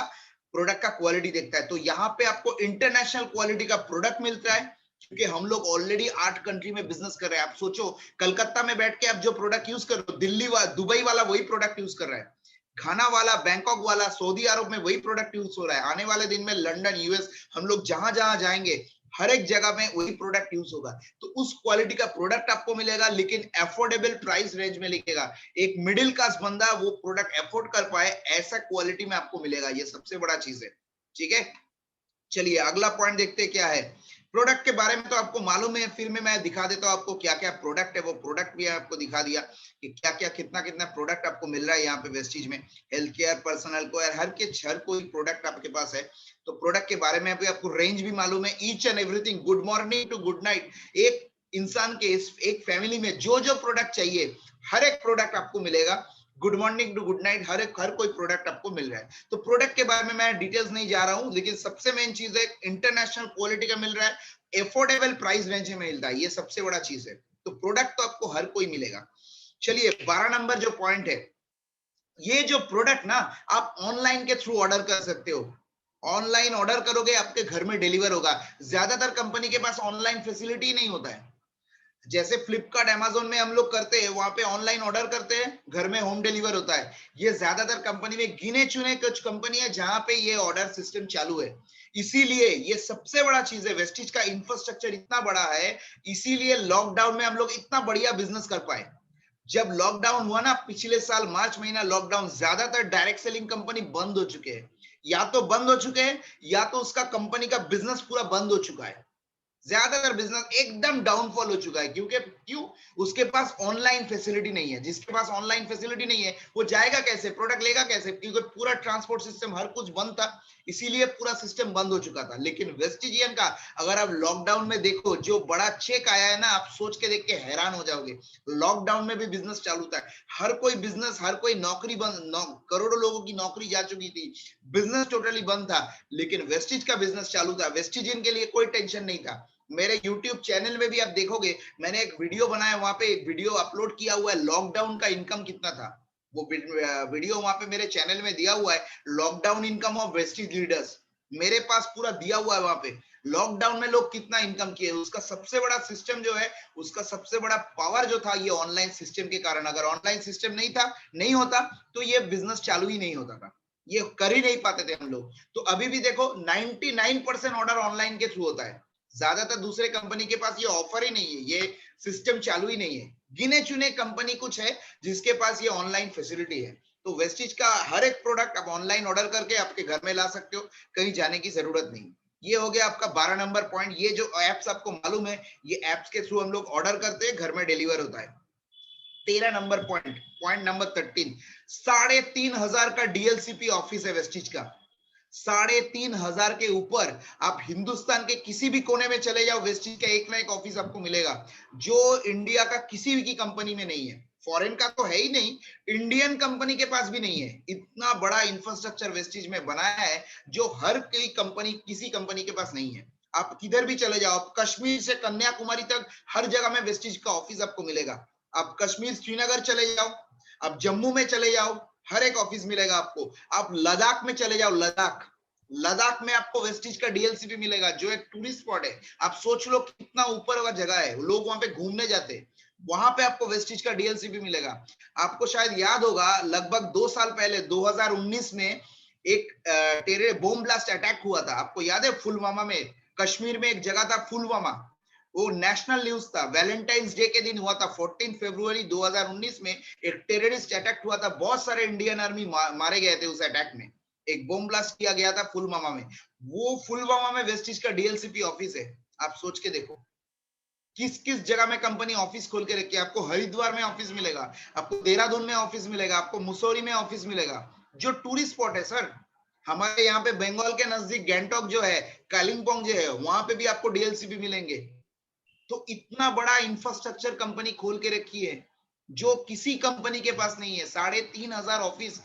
प्रोडक्ट का क्वालिटी देखता है। तो यहाँ पे आपको इंटरनेशनल क्वालिटी का प्रोडक्ट मिलता है, क्योंकि हम लोग ऑलरेडी 8 कंट्री में बिजनेस कर रहे हैं। आप सोचो, कलकत्ता में बैठ के आप जो प्रोडक्ट यूज कर रहे हो, दिल्ली वाला, दुबई वाला वही प्रोडक्ट यूज कर रहा है, घाना वाला, बैंकॉक वाला, सऊदी अरब में वही प्रोडक्ट यूज हो रहा है। आने वाले दिन में लंदन, यूएस, हम लोग जहां जहां जाएंगे, हर एक जगह में वही प्रोडक्ट यूज होगा। तो उस क्वालिटी का प्रोडक्ट आपको मिलेगा, लेकिन अफोर्डेबल प्राइस रेंज में लिखेगा। एक मिडिल क्लास बंदा वो प्रोडक्ट अफोर्ड कर पाए, ऐसा क्वालिटी में आपको मिलेगा। ये सबसे बड़ा चीज है। ठीक है, चलिए अगला पॉइंट देखते हैं क्या है। प्रोडक्ट के बारे में तो आपको मालूम है, फिर मैं दिखा देता हूँ आपको क्या क्या प्रोडक्ट है। वो प्रोडक्ट भी आपको दिखा दिया कि क्या क्या कितना कितना प्रोडक्ट आपको मिल रहा है यहाँ पे वेस्टीज में। हेल्थ केयर, पर्सनल केयर, हर कोई प्रोडक्ट आपके पास है। तो प्रोडक्ट के बारे में भी आपको रेंज भी मालूम है, each and everything, good morning to good night. एक इंसान के एक फैमिली में जो जो प्रोडक्ट चाहिए हर एक प्रोडक्ट आपको मिलेगा। Good morning to good night, हर कोई प्रोडक्ट आपको मिल रहा है। तो प्रोडक्ट के बारे में मैं डिटेल्स नहीं जा रहा हूं, लेकिन सबसे मेन चीज है इंटरनेशनल क्वालिटी का मिल रहा है, एफोर्डेबल प्राइस रेंज में मिलता है, ये सबसे बड़ा चीज है। तो प्रोडक्ट तो आपको हर कोई मिलेगा। चलिए 12 नंबर जो पॉइंट है, ये जो प्रोडक्ट ना आप ऑनलाइन के थ्रू ऑर्डर कर सकते हो। ऑनलाइन ऑर्डर करोगे, आपके घर में डिलीवर होगा। ज्यादातर कंपनी के पास ऑनलाइन फैसिलिटी नहीं होता है। जैसे फ्लिपकार्ट, अमेज़न में हम लोग करते हैं, वहां पे ऑनलाइन ऑर्डर करते हैं, घर में होम डिलीवर होता है। ये ज्यादातर कंपनी में गिने चुने कुछ कंपनी है जहां पे ये ऑर्डर सिस्टम चालू है। इसीलिए ये सबसे बड़ा चीज है, वेस्टीज का इंफ्रास्ट्रक्चर इतना बड़ा है, इसीलिए लॉकडाउन में हम लोग इतना बढ़िया बिजनेस कर पाए। जब लॉकडाउन हुआ ना पिछले साल मार्च महीना, लॉकडाउन, ज्यादातर डायरेक्ट सेलिंग कंपनी बंद हो चुके हैं, या तो बंद हो चुके हैं या तो उसका कंपनी का बिजनेस पूरा बंद हो चुका है। ज्यादातर बिजनेस एकदम डाउनफॉल हो चुका है। क्यों? उसके पास ऑनलाइन फैसिलिटी नहीं है। जिसके पास ऑनलाइन फैसिलिटी नहीं है वो जाएगा कैसे, प्रोडक्ट लेगा कैसे? क्योंकि पूरा ट्रांसपोर्ट सिस्टम हर कुछ बंद था, इसीलिए पूरा सिस्टम बंद हो चुका था। लेकिन वेस्टिजियन का अगर आप लॉकडाउन में देखो, जो बड़ा चेक आया है ना, आप सोच के देख के हैरान हो जाओगे। लॉकडाउन में भी बिजनेस चालू था, हर कोई बिजनेस, हर कोई नौकरी बंद, करोड़ों लोगों की नौकरी जा चुकी थी, बिजनेस टोटली बंद था, लेकिन वेस्टिज का बिजनेस चालू था। वेस्टिजियन के लिए कोई टेंशन नहीं था। मेरे YouTube चैनल में भी आप देखोगे, मैंने एक वीडियो बनाया, वहां पे एक वीडियो अपलोड किया हुआ है, लॉकडाउन का इनकम कितना था। वो वीडियो वहां पे मेरे चैनल में दिया हुआ है, lockdown income of Vestige leaders, मेरे पास पूरा दिया हुआ है वहां पे। लॉकडाउन में लोग कितना इनकम किए, उसका सबसे बड़ा सिस्टम जो है, उसका सबसे बड़ा पावर जो था, ये ऑनलाइन सिस्टम के कारण। अगर ऑनलाइन सिस्टम नहीं होता तो ये बिजनेस चालू ही नहीं होता था, ये कर ही नहीं पाते थे हम लोग। तो अभी भी देखो 99% ऑर्डर ऑनलाइन के थ्रू होता है। ज्यादातर दूसरे कंपनी के पास ये ऑफर ही नहीं है, ये सिस्टम चालू ही नहीं है। गिने चुने कंपनी कुछ है जिसके पास ये ऑनलाइन फैसिलिटी है। तो वेस्टीज का हर एक प्रोडक्ट आप ऑनलाइन ऑर्डर करके आपके घर में ला सकते हो, कहीं जाने की जरूरत नहीं। ये हो गया आपका 12 नंबर पॉइंट। ये जो एप्स आपको मालूम है, ये एप्स के थ्रू हम लोग ऑर्डर करते हैं, घर में डिलीवर होता है। 13 नंबर पॉइंट, पॉइंट नंबर 13, 3,500 का डीएलसीपी ऑफिस है वेस्टीज का। 3,500 के ऊपर आप हिंदुस्तान के किसी भी कोने में चले जाओ, वेस्टीज का एक ना एक ऑफिस आपको मिलेगा, जो इंडिया का किसी भी की कंपनी में नहीं है। फॉरेन का तो है ही नहीं, इंडियन कंपनी के पास भी नहीं है। इतना बड़ा इंफ्रास्ट्रक्चर वेस्टीज में बनाया है, जो हर कोई कंपनी, किसी कंपनी के पास नहीं है। आप किधर भी चले जाओ, कश्मीर से कन्याकुमारी तक हर जगह में वेस्टीज का ऑफिस आपको मिलेगा। आप कश्मीर, श्रीनगर चले जाओ, आप जम्मू में चले जाओ, हर एक ऑफिस मिलेगा आपको। आप लद्दाख में चले जाओ, लद्दाख में आपको वेस्टीज का डीएलसीपी मिलेगा, जो एक टूरिस्ट स्पॉट है। आप सोच लो कितना ऊपर का जगह है, लोग वहां पे घूमने जाते हैं, वहां पे आपको वेस्टीज का डीएलसीपी मिलेगा। आपको शायद याद होगा, लगभग 2 साल पहले 2019 में एक टेरर बॉम्ब ब्लास्ट अटैक हुआ था, आपको याद है? पुलवामा में, कश्मीर में एक जगह था पुलवामा, वो नेशनल न्यूज था। वैलेंटाइंस डे के दिन हुआ था, 14 फरवरी 2019 में एक टेररिस्ट अटैक हुआ था। बहुत सारे इंडियन आर्मी मारे गए थे उस अटैक में। एक बॉम्ब ब्लास्ट किया गया था पुलवामा में। वो पुलवामा में वेस्टीज का डीएलसीपी ऑफिस है। आप सोच के देखो किस किस जगह में कंपनी ऑफिस खोल के रखी है। आपको हरिद्वार में ऑफिस मिलेगा, आपको देहरादून में ऑफिस मिलेगा, आपको मुसौरी में ऑफिस मिलेगा, जो टूरिस्ट स्पॉट है सर। हमारे यहाँ पे बंगाल के नजदीक गैंगटॉक जो है, कालिम्पोंग जो है, वहां पे भी आपको डीएलसीपी मिलेंगे। तो इतना बड़ा इंफ्रास्ट्रक्चर कंपनी खोल के रखी है, जो किसी कंपनी के पास नहीं है। 3,500 ऑफिस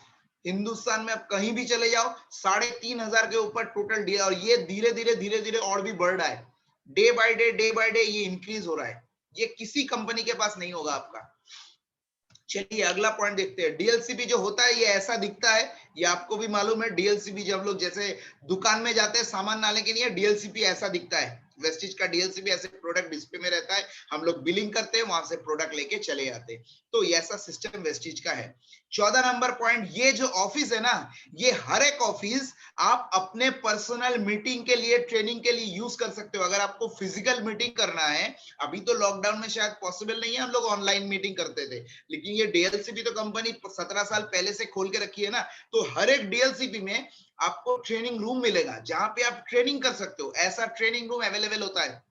हिंदुस्तान में, आप कहीं भी चले जाओ, 3,500 के ऊपर टोटल डे। और ये धीरे धीरे और भी बढ़ रहा है, डे बाय डे ये इंक्रीज हो रहा है। ये किसी कंपनी के पास नहीं होगा आपका। चलिए अगला पॉइंट देखते हैं। डीएलसीपी जो होता है ये ऐसा दिखता है, ये आपको भी मालूम है। डीएलसीपी जब लोग जैसे दुकान में जाते हैं सामान लाने के लिए, डीएलसीपी ऐसा दिखता है। वेस्टीज का डीएलसीपी ऐसे प्रोडक्ट डिस्प्ले में रहता है, हम लोग बिलिंग करते हैं, वहां से प्रोडक्ट लेके चले जाते हैं। तो ऐसा सिस्टम वेस्टीज का है। 14 नंबर पॉइंट, ये जो ऑफिस है ना, ये हर एक ऑफिस आप अपने पर्सनल मीटिंग के लिए, ट्रेनिंग के लिए यूज कर सकते हो। अगर आपको फिजिकल मीटिंग करना है, अभी तो लॉकडाउन में शायद पॉसिबल नहीं है, हम लोग ऑनलाइन मीटिंग करते थे, लेकिन ये डीएलसीपी तो कंपनी 17 साल पहले से खोल के रखी है ना। तो हर एक डीएलसीपी में आपको ट्रेनिंग रूम मिलेगा, जहां पे आप ट्रेनिंग कर सकते हो। ऐसा ट्रेनिंग रूम अवेलेबल अवेलेबल होता है,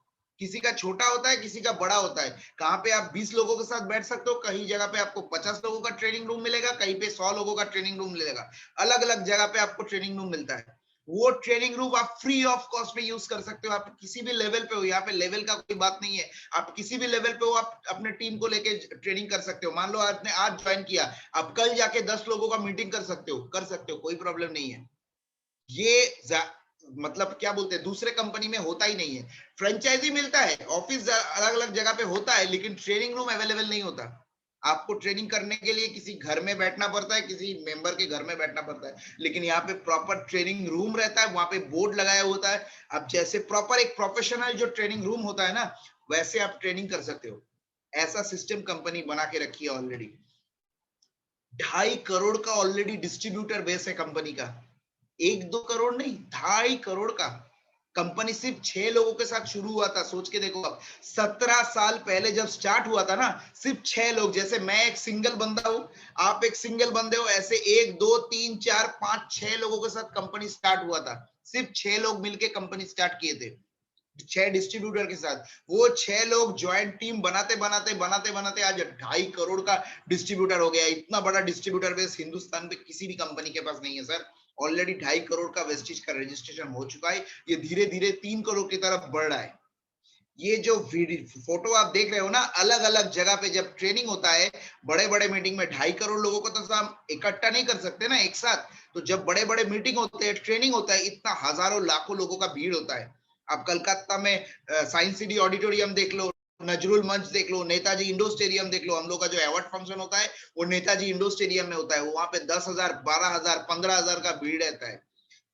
किसी का छोटा होता है, किसी का बड़ा होता है। कहाँ पे आप 20 लोगों के साथ बैठ सकते हो, कहीं जगह पे आपको 50 लोगों का ट्रेनिंग रूम मिलेगा, कहीं पे 100 लोगों का ट्रेनिंग रूम मिलेगा। अलग अलग जगह पे आपको ट्रेनिंग रूम मिलता है। वो ट्रेनिंग रूम आप फ्री ऑफ कॉस्ट पे यूज कर सकते हो। आप किसी भी लेवल पे हो, यहाँ पे लेवल का कोई बात नहीं है। आप किसी भी लेवल पे हो, आप अपने टीम को लेके ट्रेनिंग कर सकते हो। मान लो आपने आज ज्वाइन किया, आप कल जाके 10 लोगों का मीटिंग कर सकते हो, कोई प्रॉब्लम नहीं है। ये मतलब क्या बोलते हैं, दूसरे कंपनी में होता ही नहीं है। फ्रेंचाइजी मिलता है, ऑफिस अलग अलग जगह पे होता है, लेकिन ट्रेनिंग रूम अवेलेबल नहीं होता। आपको ट्रेनिंग करने के लिए किसी घर में बैठना पड़ता है, किसी मेंबर के घर में बैठना पड़ता है, लेकिन यहाँ पे प्रॉपर ट्रेनिंग रूम रहता है, वहां पे बोर्ड लगाया होता है। अब जैसे प्रॉपर एक प्रोफेशनल जो ट्रेनिंग रूम होता है ना, वैसे आप ट्रेनिंग कर सकते हो। ऐसा सिस्टम कंपनी बना के रखी है ऑलरेडी। 2.5 करोड़ का ऑलरेडी डिस्ट्रीब्यूटर बेस है कंपनी का। 1-2 करोड़ नहीं, 2.5 करोड़ का। कंपनी सिर्फ 6 लोगों के साथ शुरू हुआ था। सोच के देखो आप, 17 साल पहले जब स्टार्ट हुआ था ना, सिर्फ 6 लोग। जैसे मैं एक सिंगल बंदा हूं, आप एक सिंगल बंदे हो, ऐसे 1 2 3 4 5 6 लोगों के साथ कंपनी स्टार्ट हुआ था। सिर्फ 6 लोग मिलके कंपनी स्टार्ट किए थे, 6 डिस्ट्रीब्यूटर के साथ। वो 6 लोग ज्वाइंट टीम बनाते बनाते बनाते बनाते आज 2.5 करोड़ का डिस्ट्रीब्यूटर हो गया। इतना बड़ा डिस्ट्रीब्यूटर बेस हिंदुस्तान में किसी भी कंपनी के पास नहीं है सर। ऑलरेडी 2.5 करोड़ का वेस्टिज का रजिस्ट्रेशन हो चुका है। ये धीरे धीरे 3 करोड़ की तरफ बढ़ रहा है। ये जो फोटो आप देख रहे हो ना, अलग अलग जगह पे जब ट्रेनिंग होता है, बड़े बड़े मीटिंग में 2.5 करोड़ लोगों को तो हम इकट्ठा नहीं कर सकते ना एक साथ। तो जब बड़े बड़े मीटिंग होते हैं, ट्रेनिंग होता है, इतना हजारों लाखों लोगों का भीड़ होता है। आप कलकत्ता में साइंस सिटी ऑडिटोरियम देख लो, नजरुल मंच देख लो, नेताजी इंडोर स्टेडियम देख लो। हम लोग का जो अवार्ड फंक्शन होता है वो नेताजी इंडोर स्टेडियम में होता है। वहां पे 10,000 12,000 15,000 का भीड़ रहता है।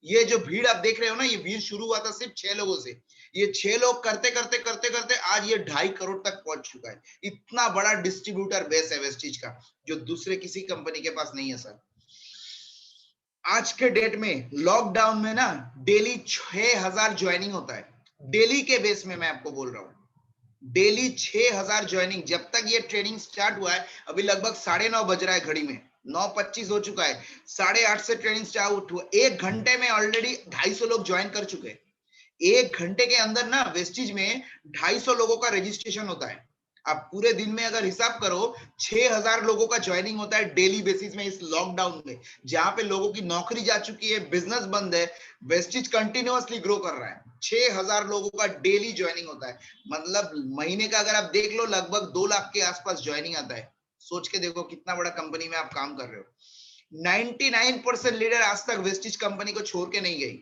ये जो भीड़ आप देख रहे हो ना, ये भीड़ शुरू हुआ था सिर्फ 6 लोगों से। ये 6 लोग करते करते करते करते आज ये 2.5 करोड़ तक पहुंच चुका है। इतना बड़ा डिस्ट्रीब्यूटर बेस है वेस्टिज का, जो दूसरे किसी कंपनी के पास नहीं है सर। आज के डेट में लॉकडाउन में ना डेली 6,000 ज्वाइनिंग होता है। डेली के बेस में मैं आपको बोल रहा हूँ, डेली 6,000 ज्वाइनिंग। जब तक ये ट्रेनिंग स्टार्ट हुआ है, अभी लगभग 9:30 बज रहा है घड़ी में, 9:25 हो चुका है। 8:30 से ट्रेनिंग स्टार्ट हुआ, 1 घंटे में ऑलरेडी 250 लोग ज्वाइन कर चुके हैं। 1 घंटे के अंदर ना वेस्टिज में 250 लोगों का रजिस्ट्रेशन होता है। आप पूरे दिन में अगर हिसाब करो, 6,000 लोगों का ज्वाइनिंग होता है डेली बेसिस में। इस लॉकडाउन में जहां पे लोगों की नौकरी जा चुकी है, बिजनेस बंद है, वेस्टिज कंटिन्यूअसली ग्रो कर रहा है। 6,000 लोगों का डेली ज्वाइनिंग होता है। मतलब महीने का अगर आप देख लो, लगभग 2 लाख के आसपास ज्वाइनिंग आता है। सोच के देखो कितना बड़ा कंपनी में आप काम कर रहे हो। 99% लीडर आज तक वेस्टिज कंपनी को छोड़ के नहीं गई।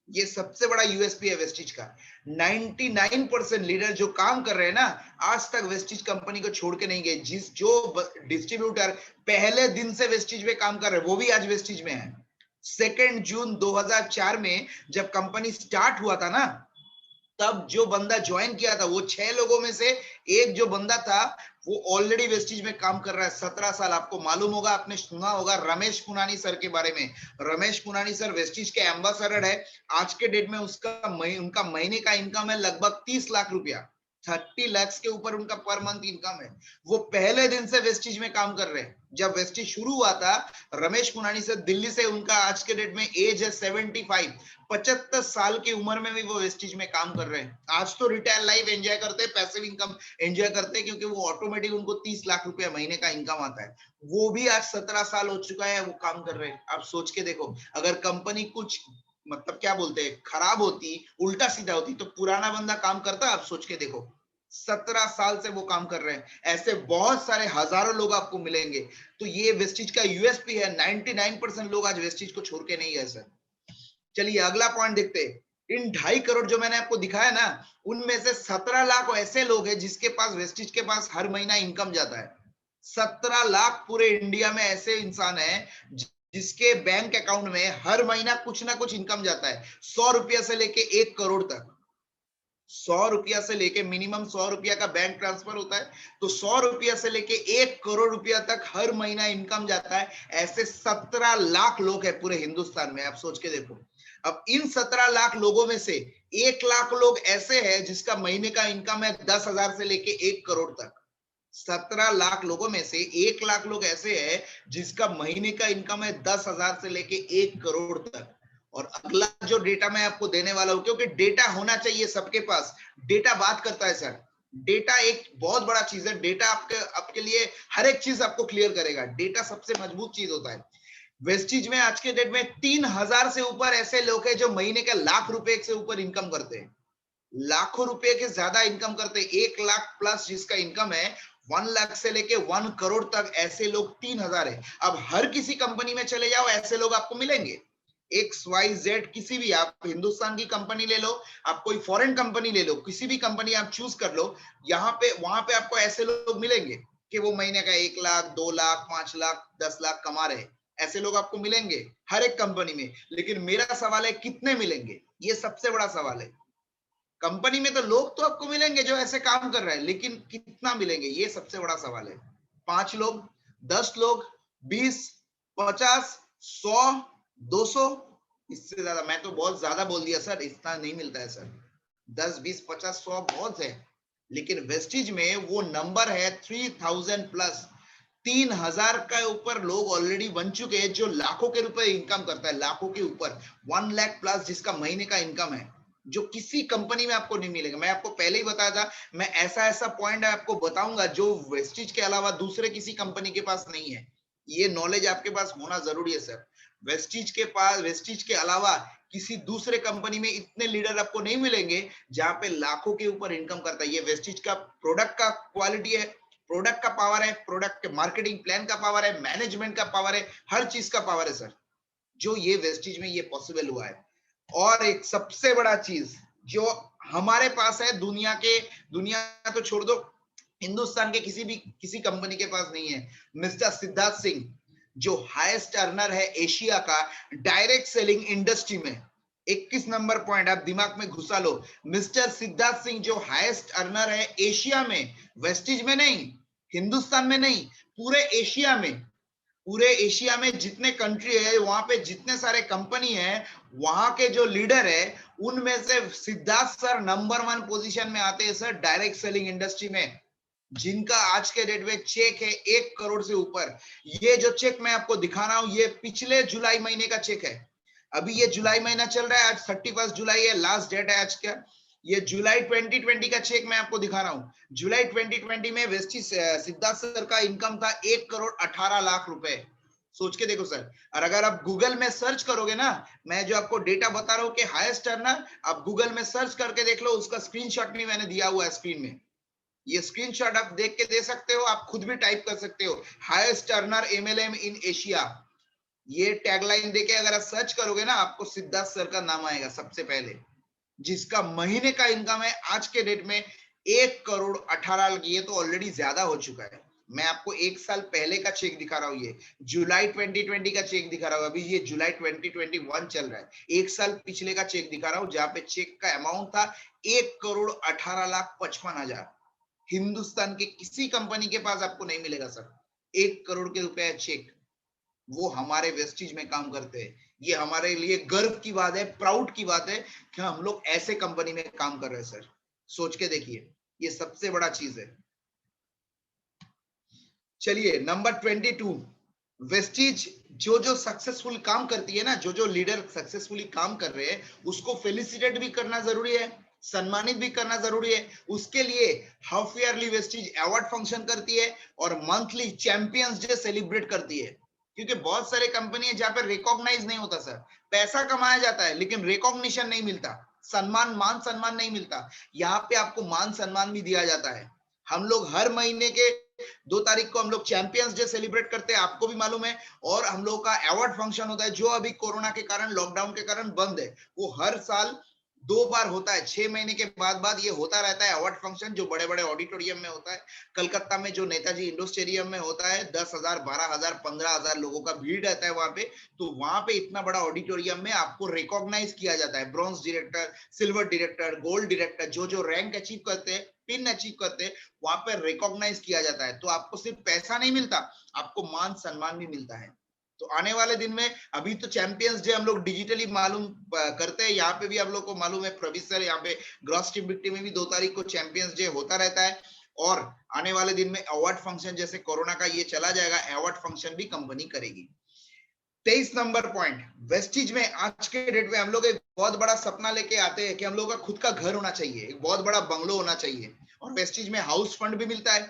ये सबसे बड़ा यूएसपी है वेस्टिज का। 99% लीडर जो काम कर रहे हैं ना, आज तक वेस्टिज कंपनी को छोड़ के नहीं गए। जो डिस्ट्रीब्यूटर पहले दिन से वेस्टिज में काम कर रहे हैं, वो भी आज वेस्टिज में है। 2 जून 2004 में जब कंपनी स्टार्ट हुआ था ना, तब जो बंदा ज्वाइन किया था, वो 6 लोगों में से एक जो बंदा था, वो ऑलरेडी वेस्टिज में काम कर रहा है 17 साल। आपको मालूम होगा, आपने सुना होगा रमेश पुनानी सर के बारे में। रमेश पुनानी सर वेस्टिज के एम्बेसडर है। आज के डेट में उनका महीने का इनकम है लगभग 30 लाख रुपया। 30 लाख के ऊपर उनका पर मंथ इनकम है। वो पहले दिन से वेस्टिज में काम कर रहे हैं। जब वेस्टिज शुरू हुआ था, रमेश पुनानी सर दिल्ली से, उनका आज के डेट में एज है 75। 75 साल की उम्र में भी वो वेस्टिज में काम कर रहे हैं। आज तो रिटायर लाइफ एंजॉय करते हैं, पैसिव इनकम एंजॉय करते हैं, क्योंकि वो ऑटोमेटिक उनको 30 लाख रुपया महीने का इनकम आता है। वो भी आज 17 साल हो चुका है, वो काम कर रहे हैं। आप सोच के देखो, अगर कंपनी कुछ मतलब क्या बोलते हैं खराब होती, उल्टा सीधा होती, तो पुराना बंदा काम करता। आप सोच के देखो, 17 साल से वो काम कर रहे हैं। ऐसे बहुत सारे हजारों लोग आपको मिलेंगे। तो ये वेस्टिज का यूएसपी है। 99% लोग आज वेस्टिज को छोड़ के नहीं गए सर। चलिए अगला पॉइंट देखते हैं। इन 2.5 करोड़ जो मैंने आपको दिखाया ना, उनमें से 17 लाख ऐसे लोग हैं जिसके पास वेस्टिज के पास हर महीना इनकम जाता है। 17 लाख पूरे इंडिया में ऐसे इंसान है जिसके बैंक अकाउंट में हर महीना कुछ ना कुछ इनकम जाता है। 100 रुपया से लेके 1 करोड़ तक। 100 रुपया से लेके मिनिमम 100 रुपया का बैंक ट्रांसफर होता है, तो 100 रुपया से लेके 1 करोड़ रुपया तक हर महीना इनकम जाता है। ऐसे 17 लाख लोग हैं पूरे हिंदुस्तान में। आप सोच के देखो। अब इन 17 लाख लोगों में से 1 लाख लोग ऐसे हैं जिसका महीने का इनकम है 10,000 से लेके 1 करोड़ तक। 17 लाख लोगों में से 1 लाख लोग ऐसे हैं जिसका महीने का इनकम है 10,000 से लेके 1 करोड़ तक। और अगला जो डेटा मैं आपको देने वाला हूं, क्योंकि डेटा होना चाहिए सबके पास, डेटा बात करता है सर। डेटा एक बहुत बड़ा चीज है, डेटा आपके लिए हर एक चीज आपको क्लियर करेगा, डेटा सबसे मजबूत चीज होता है। वेस्टीज में आज के डेट में 3000 से ऊपर ऐसे लोग हैं जो महीने के लाख रुपए से ऊपर इनकम करते हैं, लाखों रुपए के ज्यादा इनकम करते हैं। 1 लाख प्लस जिसका इनकम है, 1 लाख से लेके 1 करोड़ तक ऐसे लोग 3000 है। अब हर किसी कंपनी में चले जाओ, ऐसे लोग आपको मिलेंगे। XYZ किसी भी, आप हिंदुस्तान की कंपनी ले लो, आप कोई फॉरेन कंपनी ले लो, किसी भी कंपनी आप चूज कर लो, यहाँ पे वहां पे आपको ऐसे लोग मिलेंगे कि वो महीने का 1 लाख 2 लाख 5 लाख 10 लाख कमा रहे हैं। ऐसे लोग आपको मिलेंगे हर एक कंपनी में। लेकिन मेरा सवाल है कितने मिलेंगे, ये सबसे बड़ा सवाल है। कंपनी में तो लोग तो आपको मिलेंगे जो ऐसे काम कर रहे हैं, लेकिन कितना मिलेंगे, ये सबसे बड़ा सवाल है। 5 लोग, 10 लोग, 20, 50, 100, 200, इससे ज्यादा मैं तो बहुत ज्यादा बोल दिया सर, इतना नहीं मिलता है सर। 10, 20, 50, 100 बहुत है, लेकिन वेस्टिज में वो नंबर है 3000 प्लस। 3000 का ऊपर लोग ऑलरेडी बन चुके हैं जो लाखों के रुपए इनकम करता है, लाखों के ऊपर 1 लाख प्लस जिसका महीने का इनकम है, जो किसी कंपनी में आपको नहीं मिलेगा। मैं आपको पहले ही बताया था, मैं ऐसा ऐसा पॉइंट आपको बताऊंगा जो वेस्टिज के अलावा दूसरे किसी कंपनी के पास नहीं है। ये नॉलेज आपके पास होना जरूरी है सर। वेस्टिज के पास, वेस्टिज के अलावा किसी दूसरे कंपनी में इतने लीडर आपको नहीं मिलेंगे जहां पे लाखों के ऊपर इनकम करता है। ये वेस्टिज का प्रोडक्ट का क्वालिटी है, प्रोडक्ट का पावर है, प्रोडक्ट के मार्केटिंग प्लान का पावर है, मैनेजमेंट का पावर है, हर चीज का पावर है सर, जो ये वेस्टिज में ये पॉसिबल हुआ है। और एक सबसे बड़ा चीज जो हमारे पास है, दुनिया तो छोड़ दो, हिंदुस्तान के किसी कंपनी के पास नहीं है, मिस्टर सिद्धार्थ सिंह, जो हाईएस्ट अर्नर है एशिया का डायरेक्ट सेलिंग इंडस्ट्री में। 21 नंबर पॉइंट आप दिमाग में घुसा लो, मिस्टर सिद्धार्थ सिंह जो हाईएस्ट अर्नर है एशिया में, वेस्टिज में नहीं, हिंदुस्तान में नहीं, पूरे एशिया में। पूरे एशिया में जितने कंट्री है, वहां पे जितने सारे कंपनी है, वहां के जो लीडर है, उनमें से सिद्धार्थ सर नंबर 1 पोजीशन में आते हैं सर डायरेक्ट सेलिंग इंडस्ट्री में, जिनका आज के डेट में चेक है 1 करोड़ से ऊपर। ये जो चेक मैं आपको दिखा रहा हूं, ये पिछले जुलाई महीने का चेक है। अभी ये जुलाई महीना चल रहा है, आज 31 जुलाई है, लास्ट डेट है आज का। ये जुलाई 2020 का चेक मैं आपको दिखा रहा हूं। जुलाई 2020 में वेस्टी सिद्धार्थ सर का इनकम था 1 करोड़ 18 लाख रुपए। सोच के देखो सर। और अगर आप गूगल में सर्च करोगे ना, मैं जो आपको डेटा बता रहा हूं कि हाईएस्ट अर्नर, आप गूगल में सर्च करके देख लो, उसका स्क्रीनशॉट भी मैंने दिया हुआ है स्क्रीन में। ये स्क्रीनशॉट आप देख के दे सकते हो, आप खुद भी टाइप कर सकते हो, highest earner MLM in Asia. ये टैगलाइन देके अगर आप सर्च करोगे ना, आपको सिद्धार्थ सर का नाम आएगा सबसे पहले, जिसका महीने का इनकम है आज के डेट में 1 करोड़ 18 लाख। ये तो ऑलरेडी ज्यादा हो चुका है। मैं आपको 1 साल पहले का चेक दिखा रहा हूँ, ये जुलाई 2020 का चेक दिखा रहा हूँ। अभी ये जुलाई 2021 चल रहा है, 1 साल पिछले का चेक दिखा रहा हूँ, जहां पे चेक का अमाउंट था 1 करोड़ 18 लाख 55 हजार। हिंदुस्तान के किसी कंपनी के पास आपको नहीं मिलेगा सर 1 करोड़ के रुपए चेक। वो हमारे वेस्टिज में काम करते हैं। ये हमारे लिए गर्व की बात है, प्राउड की बात है कि हम लोग ऐसे कंपनी में काम कर रहे हैं सर। सोच के देखिए, ये सबसे बड़ा चीज है। चलिए नंबर 22, वेस्टिज जो सक्सेसफुल काम करती है ना, जो लीडर सक्सेसफुली काम कर रहे हैं, उसको फेलिसिटेट भी करना जरूरी है, सम्मानित भी करना जरूरी है। उसके लिए half yearly Vestige award function करती है और मंथली चैंपियंस डे सेलिब्रेट करती है। क्योंकि बहुत सारे कंपनी है जहां पर रिकॉग्नाइज नहीं होता सर, पैसा कमाया जाता है लेकिन रिकॉग्निशन नहीं मिलता, मान सम्मान नहीं मिलता। यहाँ पे आपको मान सम्मान भी दिया जाता है। हम लोग हर महीने के 2 तारीख को हम लोग चैंपियंस डे सेलिब्रेट करते हैं, आपको भी मालूम है। और हम लोग का अवार्ड फंक्शन होता है, जो अभी कोरोना के कारण, लॉकडाउन के कारण बंद है। वो हर साल 2 बार होता है, 6 महीने के बाद ये होता रहता है अवार्ड फंक्शन, जो बड़े बड़े ऑडिटोरियम में होता है। कलकत्ता में जो नेताजी इंडोर स्टेडियम में होता है, 10,000 12,000 15,000 लोगों का भीड़ रहता है वहां पे। तो वहां पे इतना बड़ा ऑडिटोरियम में आपको रिकॉग्नाइज किया जाता है, bronze director, silver director, gold director, जो रैंक अचीव करते हैं, पिन अचीव करते हैं, वहां पर रिकॉग्नाइज किया जाता है। तो आपको सिर्फ पैसा नहीं मिलता, आपको मान सम्मान भी मिलता है। तो आने वाले दिन में, अभी तो चैंपियंस डे हम लोग डिजिटली मालूम करते हैं, यहाँ पे भी हम लोग को मालूम है, प्रवीण सर यहाँ पे ग्रॉस टीम में भी 2 तारीख को चैंपियंस डे होता रहता है। और आने वाले दिन में अवार्ड फंक्शन, जैसे कोरोना का ये चला जाएगा, अवार्ड फंक्शन भी कंपनी करेगी। 23 नंबर पॉइंट, वेस्टिज में आज के डेट में हम लोग एक बहुत बड़ा सपना लेके आते हैं कि हम लोगों का खुद का घर होना चाहिए, एक बहुत बड़ा बंगलो होना चाहिए, और वेस्टिज में हाउस फंड भी मिलता है।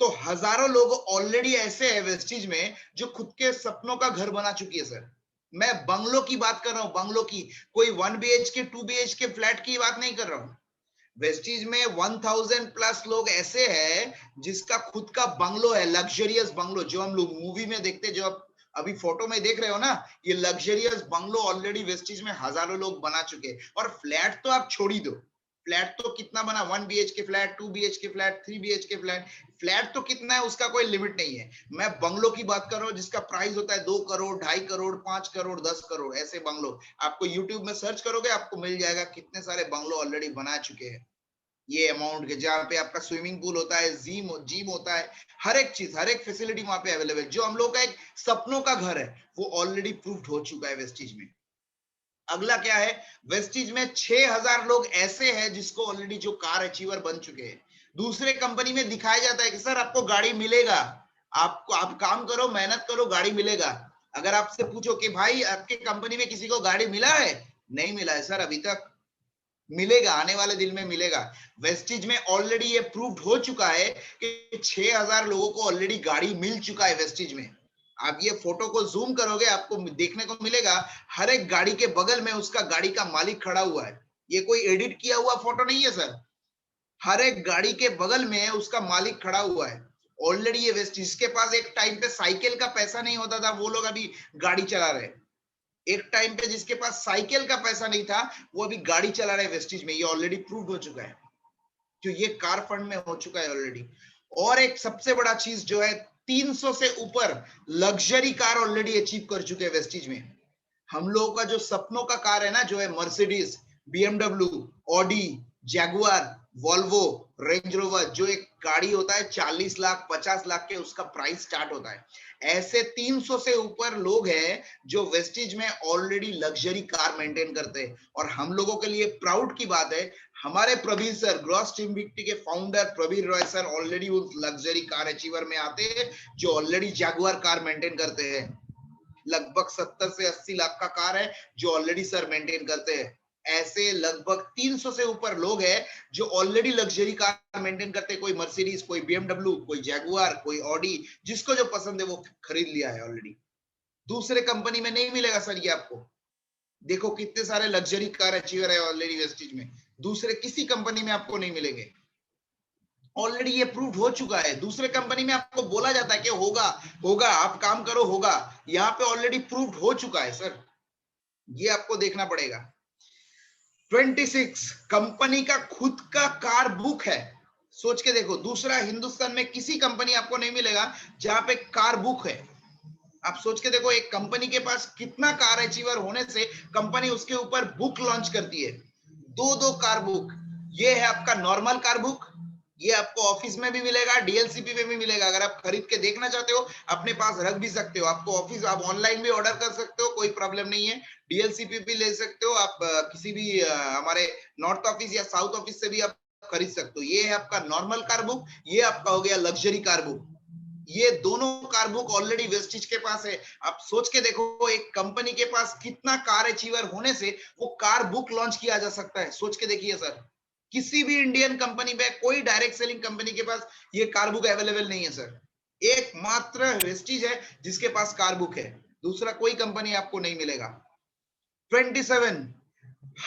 तो हजारों लोग ऑलरेडी ऐसे हैं वेस्टिज में जो खुद के सपनों का घर बना चुकी है सर। मैं बंगलो की बात कर रहा हूं, बंगलो की, कोई 1 BHK 2 BHK फ्लैट की बात नहीं कर रहा हूं। वेस्टिज में 1000 प्लस लोग ऐसे हैं जिसका खुद का बंगलो है, लग्जरियस बंगलो, जो हम लोग मूवी में देखते, जो आप अभी फोटो में देख रहे हो ना, ये लग्जरियस बंगलो ऑलरेडी वेस्टिज में हजारों लोग बना चुके हैं। और फ्लैट तो आप छोड़ ही दो, फ्लैट तो कितना बना, 1 BHK flat, 2 BHK flat, 3 BHK flat, flat तो कितना है उसका कोई लिमिट नहीं है। मैं बंगलो की बात कर रहा हूँ जिसका प्राइस होता है 2 करोड़, 2.5 करोड़, 5 करोड़, 10 करोड़, ऐसे बंगलो आपको यूट्यूब में सर्च करोगे आपको मिल जाएगा, कितने सारे बंगलो ऑलरेडी बना चुके हैं ये अमाउंट के, जहाँ पे आपका स्विमिंग पूल होता है, जिम होता है, हर एक चीज, हर एक फैसिलिटी वहां पे अवेलेबल। जो हम लोग का एक सपनों का घर है वो ऑलरेडी प्रूव्ड हो चुका है वेस्टिज में। अगला क्या है, वेस्टिज में 6000 लोग ऐसे हैं जिसको ऑलरेडी जो कार अचीवर बन चुके हैं। दूसरे कंपनी में दिखाया जाता है कि सर आपको गाड़ी मिलेगा, आपको, आप काम करो, मेहनत करो, गाड़ी मिलेगा। अगर आपसे पूछो कि भाई आपके कंपनी में किसी को गाड़ी मिला है, नहीं मिला है सर अभी तक, मिलेगा, आने वाले दिन में मिलेगा। वेस्टिज में ऑलरेडी ये प्रूव्ड हो चुका है कि 6000 लोगों को ऑलरेडी गाड़ी मिल चुका है वेस्टिज में। आप ये फोटो को जूम करोगे आपको देखने को मिलेगा, हर एक गाड़ी के बगल में उसका गाड़ी का मालिक खड़ा हुआ है। ये कोई एडिट किया हुआ फोटो नहीं है सर, हर एक गाड़ी के बगल में उसका मालिक खड़ा हुआ है। ऑलरेडी ये वेस्टिज, जिसके पास एक टाइम पे साइकिल का पैसा नहीं होता था वो लोग अभी गाड़ी चला रहे हैं। एक टाइम पे जिसके पास साइकिल का पैसा नहीं था वो अभी गाड़ी चला रहे वेस्टिज में, ये ऑलरेडी प्रूव हो चुका है, जो ये कार फंड में हो चुका है ऑलरेडी। और एक सबसे बड़ा चीज जो है, 300 से ऊपर लग्जरी कार ऑलरेडी अचीव कर चुके हैं वेस्टिज में। हम लोगों का जो सपनों का कार है ना, जो है Mercedes, BMW, Audi, Jaguar, Volvo, range rover, जो एक गाड़ी होता है 40 लाख 50 लाख के उसका प्राइस स्टार्ट होता है। ऐसे 300 से ऊपर लोग हैं जो वेस्टिज में ऑलरेडी लग्जरी कार मेंटेन करते हैं। और हम लोगों के लिए प्राउड की बात है, हमारे प्रवीर सर, ग्रॉस टीम विक्टी के founder Praveer Roy sir already उस लग्जरी कार अचीवर में आते हैं जो ऑलरेडी जैगुआर कार मेंटेन करते हैं। लगभग 70 से 80 लाख का कार है जो ऑलरेडी सर मेंटेन करते हैं। ऐसे लगभग 300 से ऊपर लोग हैं जो ऑलरेडी लग्जरी कार मेंटेन करते हैं। कोई मर्सिडीज, कोई BMW, कोई जैगुआर, कोई ऑडी, जिसको जो पसंद है वो खरीद लिया है ऑलरेडी। दूसरे कंपनी में नहीं मिलेगा सर ये आपको। देखो कितने सारे लग्जरी कार अचीवर है ऑलरेडी वेस्टिज में, दूसरे किसी कंपनी में आपको नहीं मिलेंगे। ऑलरेडी ये प्रूव हो चुका है। दूसरे कंपनी में आपको बोला जाता है कि होगा होगा, आप काम करो होगा, यहाँ पे ऑलरेडी प्रूव हो चुका है सर, ये आपको देखना पड़ेगा। 26, कंपनी का खुद का कार बुक है। सोच के देखो, दूसरा हिंदुस्तान में किसी कंपनी आपको नहीं मिलेगा जहां पे कार बुक है। आप सोच के देखो, एक कंपनी के पास कितना कार अचीवर होने से कंपनी उसके ऊपर बुक लॉन्च करती है, 2 कार बुक। ये है आपका नॉर्मल कार बुक, ये आपको ऑफिस में भी मिलेगा, DLCP में भी मिलेगा। अगर आप खरीद के देखना चाहते हो अपने पास रख भी सकते हो, आपको ऑफिस, आप ऑनलाइन भी ऑर्डर कर सकते हो, कोई प्रॉब्लम नहीं है। DLCP भी ले सकते हो आप, किसी भी हमारे नॉर्थ ऑफिस या साउथ ऑफिस से भी आप खरीद सकते हो। ये है आपका नॉर्मल कार बुक, ये आपका हो गया लग्जरी कार बुक। ये दोनों कार बुक ऑलरेडी वेस्टिज के पास है। आप सोच के देखो, एक कंपनी के पास कितना कार अचीवर होने से वो कार बुक लॉन्च किया जा सकता है, सोच के देखिए सर। किसी भी इंडियन कंपनी में, कोई डायरेक्ट सेलिंग कंपनी के पास ये कार बुक अवेलेबल नहीं है सर। एकमात्र वेस्टिज है जिसके पास कार बुक है, दूसरा कोई कंपनी आपको नहीं मिलेगा। 27,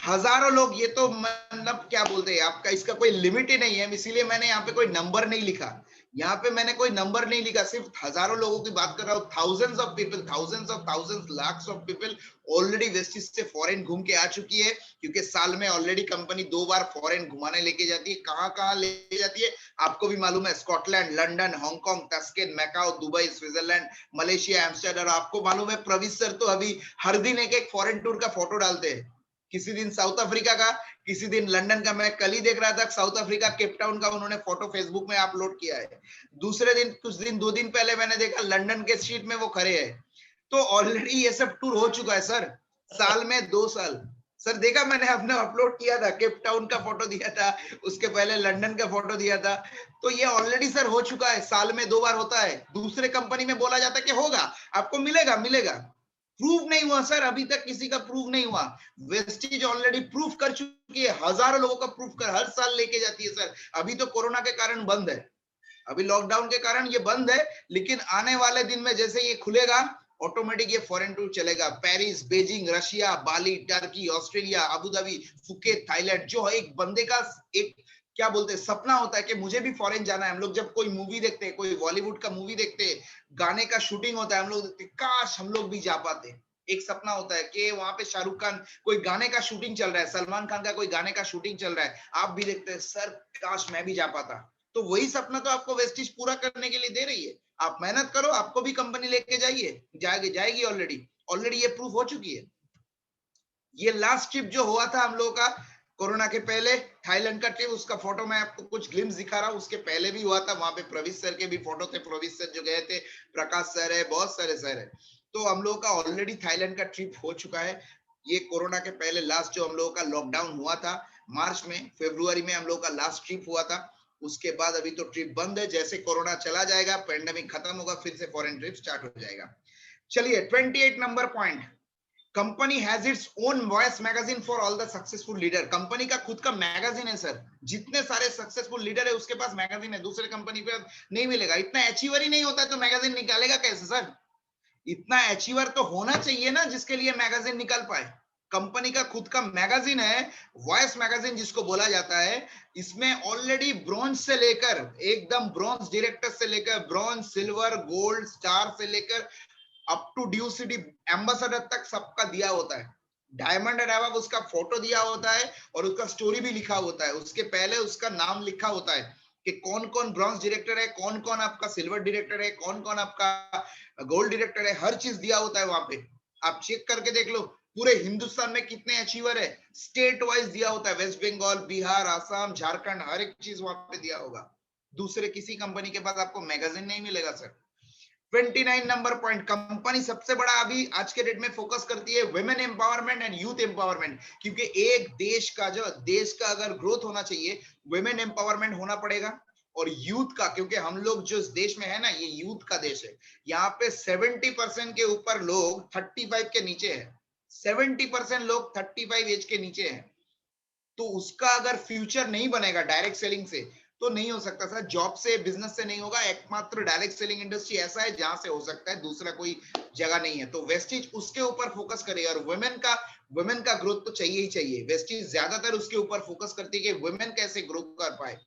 हजारों लोग, ये तो मतलब क्या बोलते हैं, आपका इसका कोई लिमिट ही नहीं है, इसीलिए मैंने यहाँ पे कोई नंबर नहीं लिखा। यहाँ पे मैंने कोई नंबर नहीं लिखा, सिर्फ हजारों लोगों की बात कर रहा हूँ। Thousands of people, thousands, lakhs of people already Vestige से फॉरेन घूम के आ चुकी है, क्योंकि साल में ऑलरेडी कंपनी 2 बार फॉरेन घुमाने लेके जाती है। कहाँ कहाँ ले जाती है आपको भी मालूम है, स्कॉटलैंड, लंदन, हांगकांग, तस्केन, Macao, Dubai, Switzerland, Malaysia, Amsterdam. आपको मालूम है प्रवीण सर तो अभी हर दिन एक एक फॉरेन टूर का फोटो डालते हैं, किसी दिन साउथ अफ्रीका का, किसी दिन लंदन का। मैं कल ही देख रहा था साउथ अफ्रीका केप टाउन का उन्होंने फोटो फेसबुक में अपलोड किया है। दूसरे दिन, कुछ दिन 2 दिन पहले मैंने देखा लंदन के स्ट्रीट में वो खड़े हैं। तो ऑलरेडी ये सब टूर हो चुका है सर, साल में 2 साल। सर देखा मैंने, अपने अपलोड किया था, केप टाउन का फोटो दिया था, उसके पहले लंदन का फोटो दिया था। तो ये ऑलरेडी सर हो चुका है, साल में 2 बार होता है। दूसरे कंपनी में बोला जाता है कि होगा, आपको मिलेगा मिलेगा, प्रूव नहीं हुआ सर, अभी तक किसी का प्रूव नहीं हुआ। वेस्टिज ऑलरेडी प्रूव कर चुकी है, हजारों लोगों का प्रूव कर हर साल लेके जाती है सर। अभी तो कोरोना के कारण बंद है, अभी लॉकडाउन के कारण ये बंद है, लेकिन आने वाले दिन में जैसे ये खुलेगा ऑटोमेटिक ये फॉरेन टूर चलेगा। Paris, Beijing, Russia, Bali, Turkey, Australia, Abu Dhabi, Phuket, Thailand. जो एक बंदे का एक क्या बोलते हैं सपना होता है कि मुझे भी फॉरेन जाना है। हम लोग जब कोई मूवी देखते हैं, कोई बॉलीवुड का मूवी देखते हैं, गाने का शूटिंग होता है, हम लोग देखते हैं काश हम लोग भी जा पाते। एक सपना होता है कि वहां पे शाहरुख खान कोई गाने का शूटिंग चल रहा है, सलमान खान का कोई गाने का शूटिंग चल रहा है, आप भी देखते हैं सर काश मैं भी जा पाता। तो वही सपना तो आपको वेस्टिज पूरा करने के लिए दे रही है। आप मेहनत करो, आपको भी कंपनी लेके जाइए, जाएगी ऑलरेडी ये प्रूफ हो चुकी है। ये लास्ट ट्रिप जो हुआ था हम लोगों का कोरोना के पहले, थाईलैंड का ट्रिप, उसका फोटो मैं आपको कुछ ग्लिम्स दिखा रहा हूँ। उसके पहले भी हुआ था, वहां पे प्रवीष सर के भी फोटो थे, प्रवीष सर जो गए थे, प्रकाश सर है, बहुत सारे सर है। तो हम लोगों का ऑलरेडी थाईलैंड का ट्रिप हो चुका है। ये कोरोना के पहले लास्ट जो हम लोगों का लॉकडाउन हुआ था मार्च में, फरवरी में हम लोग का लास्ट ट्रिप हुआ था। उसके बाद अभी तो ट्रिप बंद है, जैसे कोरोना चला जाएगा, पेंडेमिक खत्म होगा, फिर से फॉरेन ट्रिप स्टार्ट हो जाएगा। चलिए 28 number point, company has its own voice magazine for all the successful leader. Company का खुद का मैगजीन है सर, जितने सारे सक्सेसफुल लीडर है उसके पास मैगजीन है, दूसरे कंपनी पे नहीं मिलेगा। इतना अचीवर ही नहीं होता है तो मैगजीन निकालेगा कैसे सर? इतना अचीवर तो होना चाहिए ना जिसके लिए मैगजीन निकल पाए। कंपनी का खुद का मैगजीन है, वॉइस मैगजीन जिसको बोला जाता है। इसमें ऑलरेडी ब्रॉन्ज से लेकर एकदम ब्रॉन्ज डायरेक्टर से लेकर ब्रॉन्ज, सिल्वर, गोल्ड, स्टार से लेकर अप टू ड्यूसिटी एम्बेसडर तक सबका दिया होता है। डायमंड एंड अबव उसका फोटो दिया होता है और उसका स्टोरी भी लिखा होता है। उसके पहले उसका नाम लिखा होता है कि कौन कौन ब्रॉन्ज डायरेक्टर है, कौन कौन आपका सिल्वर डायरेक्टर है, कौन कौन आपका गोल्ड डायरेक्टर है, हर चीज दिया होता है वहां पे। आप चेक करके देख लो पूरे हिंदुस्तान में कितने अचीवर है, स्टेट वाइज दिया होता है, वेस्ट बंगाल, बिहार, आसाम, झारखंड, हर एक चीज वहां पे दिया होगा। दूसरे किसी कंपनी के पास आपको मैगजीन नहीं मिलेगा सर। 29 नंबर पॉइंट, कंपनी सबसे बड़ा अभी आज के डेट में फोकस करती है women empowerment and youth empowerment. क्योंकि एक देश का अगर ग्रोथ होना चाहिए, वुमेन एम्पावरमेंट होना पड़ेगा और यूथ का, क्योंकि हम लोग जो इस देश में है ना, ये यूथ का देश है। यहाँ पे 70% के ऊपर लोग 35 के नीचे है, 70% लोग 35 एज के नीचे है। तो उसका अगर फ्यूचर नहीं बनेगा डायरेक्ट सेलिंग से तो नहीं हो सकता सर। जॉब से, बिजनेस से नहीं होगा। एकमात्र डायरेक्ट सेलिंग इंडस्ट्री ऐसा है जहां से हो सकता है, दूसरा कोई जगह नहीं है। तो वेस्टिज उसके ऊपर फोकस करेगा और वुमेन का ग्रोथ तो चाहिए ही चाहिए। वेस्टिज ज्यादातर उसके ऊपर फोकस करती है कि वुमेन कैसे ग्रो कर पाए।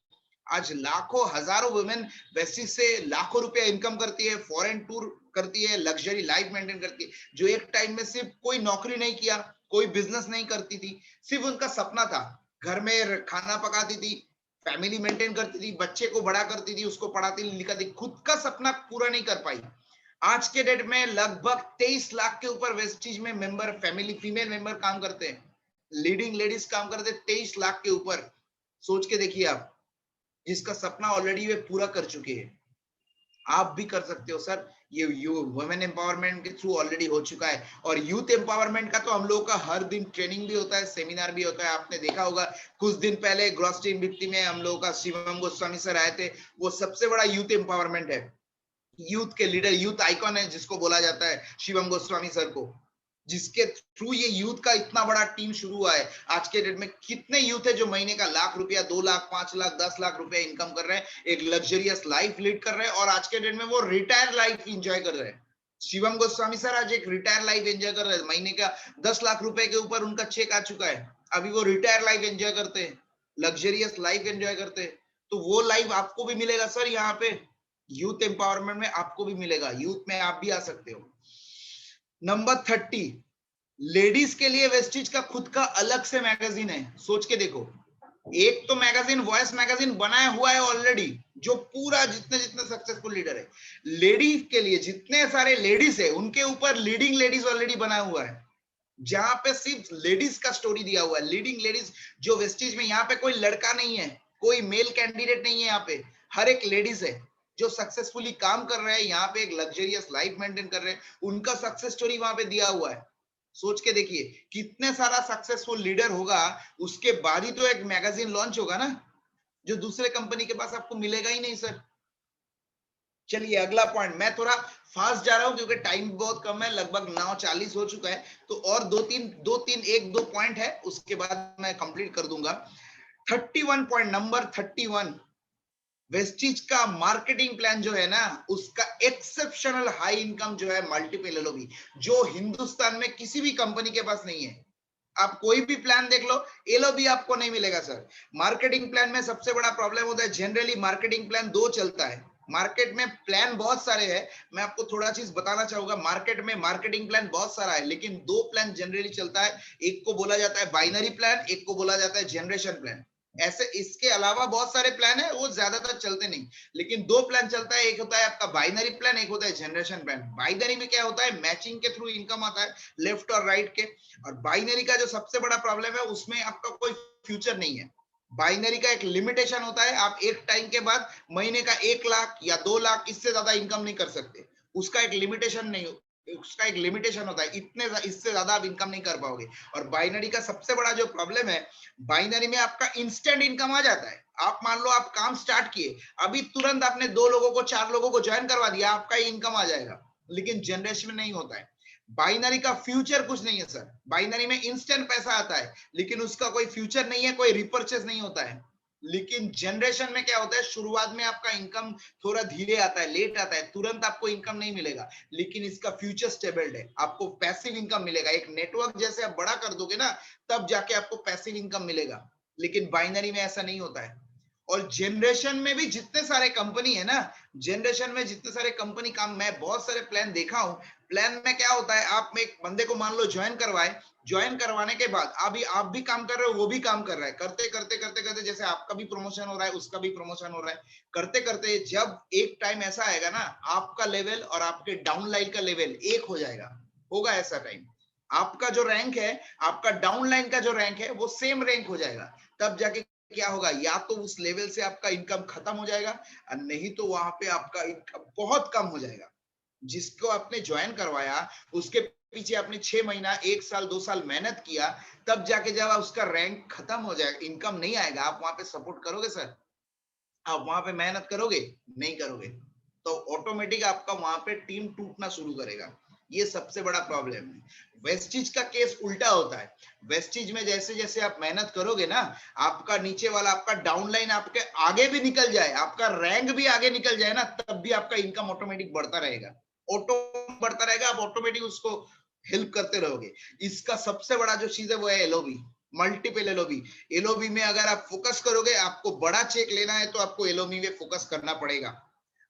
आज लाखों हजारों वुमेन वेस्टिज से लाखों रुपया इनकम करती है, फॉरेन टूर करती है, लग्जरी लाइफ मेंटेन करती है। जो एक टाइम में सिर्फ कोई नौकरी नहीं किया, कोई बिजनेस नहीं करती थी, सिर्फ उनका सपना था, घर में खाना पकाती थी, फैमिली मेंटेन करती थी, बच्चे को बड़ा करती थी, उसको पढ़ाती लिखाती, खुद का सपना पूरा नहीं कर पाई। आज के डेट में लगभग 23 लाख के ऊपर वेस्टिज में मेंबर, फैमिली फीमेल मेंबर काम करते हैं, लीडिंग लेडीज काम करते हैं 23 लाख के ऊपर। सोच के देखिए आप, जिसका सपना ऑलरेडी वे पूरा कर चुके हैं। आप भी कर सकते हो सर। ये वुमेन एम्पावरमेंट के थ्रू ऑलरेडी हो चुका है। और यूथ एम्पावरमेंट का तो हम लोगों का हर दिन ट्रेनिंग भी होता है, सेमिनार भी होता है। आपने देखा होगा कुछ दिन पहले ग्रॉस टीम बिप्ती में हम लोगों का शिवम गोस्वामी सर आए थे। वो सबसे बड़ा यूथ एम्पावरमेंट है, यूथ के लीडर, यूथ आइकॉन है जिसको बोला जाता है शिवम गोस्वामी सर को, जिसके थ्रू ये यूथ का इतना बड़ा टीम शुरू हुआ है। आज के डेट में कितने यूथ है जो महीने का लाख रुपया, 2 लाख, 5 लाख, 10 लाख रुपया इनकम कर रहे हैं, एक लग्जरियस लाइफ लीड कर रहे हैं और आज के डेट में वो रिटायर लाइफ एंजॉय कर रहे हैं। शिवम गोस्वामी सर आज एक रिटायर लाइफ एंजॉय कर रहे हैं, महीने का 10 लाख रुपए के ऊपर उनका चेक आ चुका है। अभी वो रिटायर लाइफ एंजॉय करते हैं, लग्जरियस लाइफ एंजॉय करते हैं। तो वो लाइफ आपको भी मिलेगा सर। यहाँ पे यूथ एम्पावरमेंट में आपको भी मिलेगा, यूथ में आप भी आ सकते हो। नंबर 30, लेडीज के लिए वेस्टिज का खुद का अलग से मैगजीन है। सोच के देखो, एक तो मैगजीन, वॉइस मैगजीन बनाया हुआ है ऑलरेडी, जो पूरा जितने जितने सक्सेसफुल लीडर है, लेडीज के लिए जितने सारे लेडीज है उनके ऊपर लीडिंग लेडीज ऑलरेडी बनाया हुआ है, जहां पे सिर्फ लेडीज का स्टोरी दिया हुआ है। लीडिंग लेडीज जो वेस्टिज में, यहाँ पे कोई लड़का नहीं है, कोई मेल कैंडिडेट नहीं है, यहाँ पे हर एक लेडीज है जो सक्सेसफुली काम कर रहे हैं, यहाँ पे एक लग्जरियस लाइफ मेंटेन कर रहे हैं, उनका सक्सेस स्टोरी वहां पे दिया हुआ है। सोच के देखिए कितने सारा सक्सेसफुल लीडर होगा, उसके बाद ही तो एक मैगजीन लॉन्च होगा ना, जो दूसरे कंपनी के पास आपको मिलेगा ही नहीं सर। चलिए अगला पॉइंट, मैं थोड़ा फास्ट जा रहा हूं क्योंकि टाइम बहुत कम है, लगभग 9:40 हो चुका है, तो और एक दो पॉइंट है, उसके बाद मैं कंप्लीट कर दूंगा। 31 पॉइंट, नंबर 31, वेस्टीज का मार्केटिंग प्लान जो है ना, उसका एक्सेप्शनल हाई इनकम जो है मल्टीपल एलओबी, जो हिंदुस्तान में किसी भी कंपनी के पास नहीं है। आप कोई भी प्लान देख लो, एलओबी आपको नहीं मिलेगा सर। मार्केटिंग प्लान में सबसे बड़ा प्रॉब्लम होता है, जनरली मार्केटिंग प्लान दो चलता है। मार्केट में प्लान बहुत सारे हैं, मैं आपको थोड़ा चीज बताना चाहूंगा। मार्केट में मार्केटिंग प्लान बहुत सारा है, लेकिन दो प्लान जनरली चलता है। एक को बोला जाता है बाइनरी प्लान, एक को बोला जाता है जनरेशन प्लान। ऐसे इसके अलावा बहुत सारे प्लान है, वो ज्यादातर चलते नहीं, लेकिन दो प्लान चलता है। एक होता है आपका बाइनरी प्लान, एक होता है जनरेशन प्लान। बाइनरी में क्या होता है, मैचिंग के थ्रू इनकम आता है, लेफ्ट और राइट के। और बाइनरी का जो सबसे बड़ा प्रॉब्लम है, उसमें आपका कोई फ्यूचर नहीं है। बाइनरी का एक लिमिटेशन होता है, आप एक टाइम के बाद महीने का 1 लाख या 2 लाख, इससे ज्यादा इनकम नहीं कर सकते। उसका एक लिमिटेशन नहीं, उसका एक लिमिटेशन होता है, इतने इससे ज्यादा आप इनकम नहीं कर पाओगे। और बाइनरी का सबसे बड़ा जो प्रॉब्लम है, बाइनरी में आपका इंस्टेंट इनकम आ जाता है। आप मान लो आप काम स्टार्ट किए, अभी तुरंत आपने 2 लोगों को 4 लोगों को ज्वाइन करवा दिया, आपका इनकम आ जाएगा। लेकिन जनरेशन में नहीं होता है। बाइनरी का फ्यूचर कुछ नहीं है सर। बाइनरी में इंस्टेंट पैसा आता है, लेकिन उसका कोई फ्यूचर नहीं है, कोई रिपर्चेस नहीं होता है। लेकिन जनरेशन में क्या होता है, शुरुआत में आपका इनकम थोड़ा धीरे आता है, लेट आता है, तुरंत आपको इनकम नहीं मिलेगा, लेकिन इसका फ्यूचर स्टेबल्ड है, आपको पैसिव इनकम मिलेगा। एक नेटवर्क जैसे आप बड़ा कर दोगे ना, तब जाके आपको पैसिव इनकम मिलेगा। लेकिन बाइनरी में ऐसा नहीं होता है। और जनरेशन में भी जितने सारे कंपनी है ना, जनरेशन में जितने सारे कंपनी काम, मैं बहुत सारे प्लान देखा हूं। प्लान में क्या होता है, आप एक बंदे को मान लो ज्वाइन करवाए, ज्वाइन करवाने के बाद अभी आप भी काम कर रहे हो, वो भी काम कर रहा है, करते करते करते करते जैसे आपका भी प्रमोशन हो रहा है, उसका भी प्रमोशन हो रहा है, करते करते जब एक टाइम ऐसा आएगा ना, आपका लेवल और आपके डाउनलाइन का लेवल एक हो जाएगा। होगा ऐसा टाइम, आपका जो रैंक है, आपका डाउनलाइन का जो रैंक है, वो सेम रैंक हो जाएगा। तब जाके क्या होगा, या तो उस लेवल से आपका इनकम खत्म हो जाएगा, और नहीं तो वहां पे आपका इनकम बहुत कम हो जाएगा। जिसको आपने ज्वाइन करवाया, उसके पीछे आपने 6 महीना, 1 साल, 2 साल मेहनत किया, तब जाके जब उसका रैंक खत्म हो जाएगा, इनकम नहीं आएगा, आप वहां पे सपोर्ट करोगे सर? आप वहां पे मेहनत करोगे? नहीं करोगे। तो ऑटोमेटिक आपका वहां पे टीम टूटना शुरू करेगा। ये सबसे बड़ा प्रॉब्लम है। वेस्टिज का केस उल्टा होता है। वेस्टिज में जैसे जैसे आप मेहनत करोगे ना, आपका नीचे वाला, आपका डाउनलाइन आपके आगे भी निकल जाए, आपका रैंक भी आगे निकल जाए ना, तब भी आपका इनकम ऑटोमेटिक बढ़ता रहेगा। ऑटो बढ़ता रहेगा, आप ऑटोमेटिक उसको हेल्प करते रहोगे। इसका सबसे बड़ा जो चीज है वो है एलओबी, मल्टीपल एलओबी। एलओबी में अगर आप फोकस करोगे, आपको बड़ा चेक लेना है, तो आपको एलओबी में फोकस करना पड़ेगा।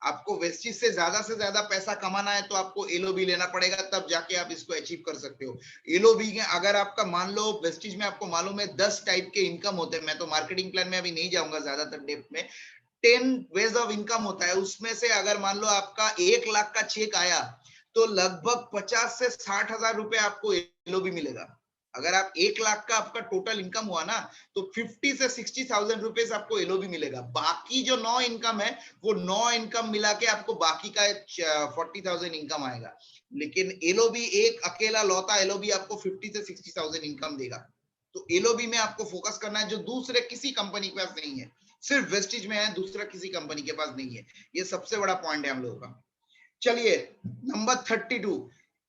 आपको वेस्टिज से ज्यादा पैसा कमाना है, तो आपको एलओबी लेना पड़ेगा, तब जाके आप इसको अचीव कर सकते हो। एलओबी में अगर आपका मान लो, वेस्टिज में आपको मालूम है 10 टाइप के इनकम होते हैं। मैं तो मार्केटिंग प्लान में अभी नहीं जाऊंगा ज्यादातर डेप्थ में। 10 वेज ऑफ इनकम होता है, उसमें से अगर मान लो आपका 1 लाख का चेक आया, तो लगभग 50 से 60 हजार रुपए आपको एलओबी मिलेगा। अगर आप 1 लाख का आपका टोटल इनकम हुआ ना, तो 50 से 60,000 रुपीज आपको एलओबी मिलेगा। बाकी जो 9 इनकम है, वो 9 इनकम मिला के आपको बाकी का 40,000 इनकम आएगा। लेकिन एलओबी, एक अकेला लौता एलओबी आपको 50 से 60,000 इनकम देगा। तो एलओबी में आपको फोकस करना है, जो दूसरे किसी कंपनी के पास नहीं है, सिर्फ वेस्टिज में है, दूसरा किसी कंपनी के पास नहीं है। ये सबसे बड़ा पॉइंट है हम लोगों का। चलिए नंबर 32,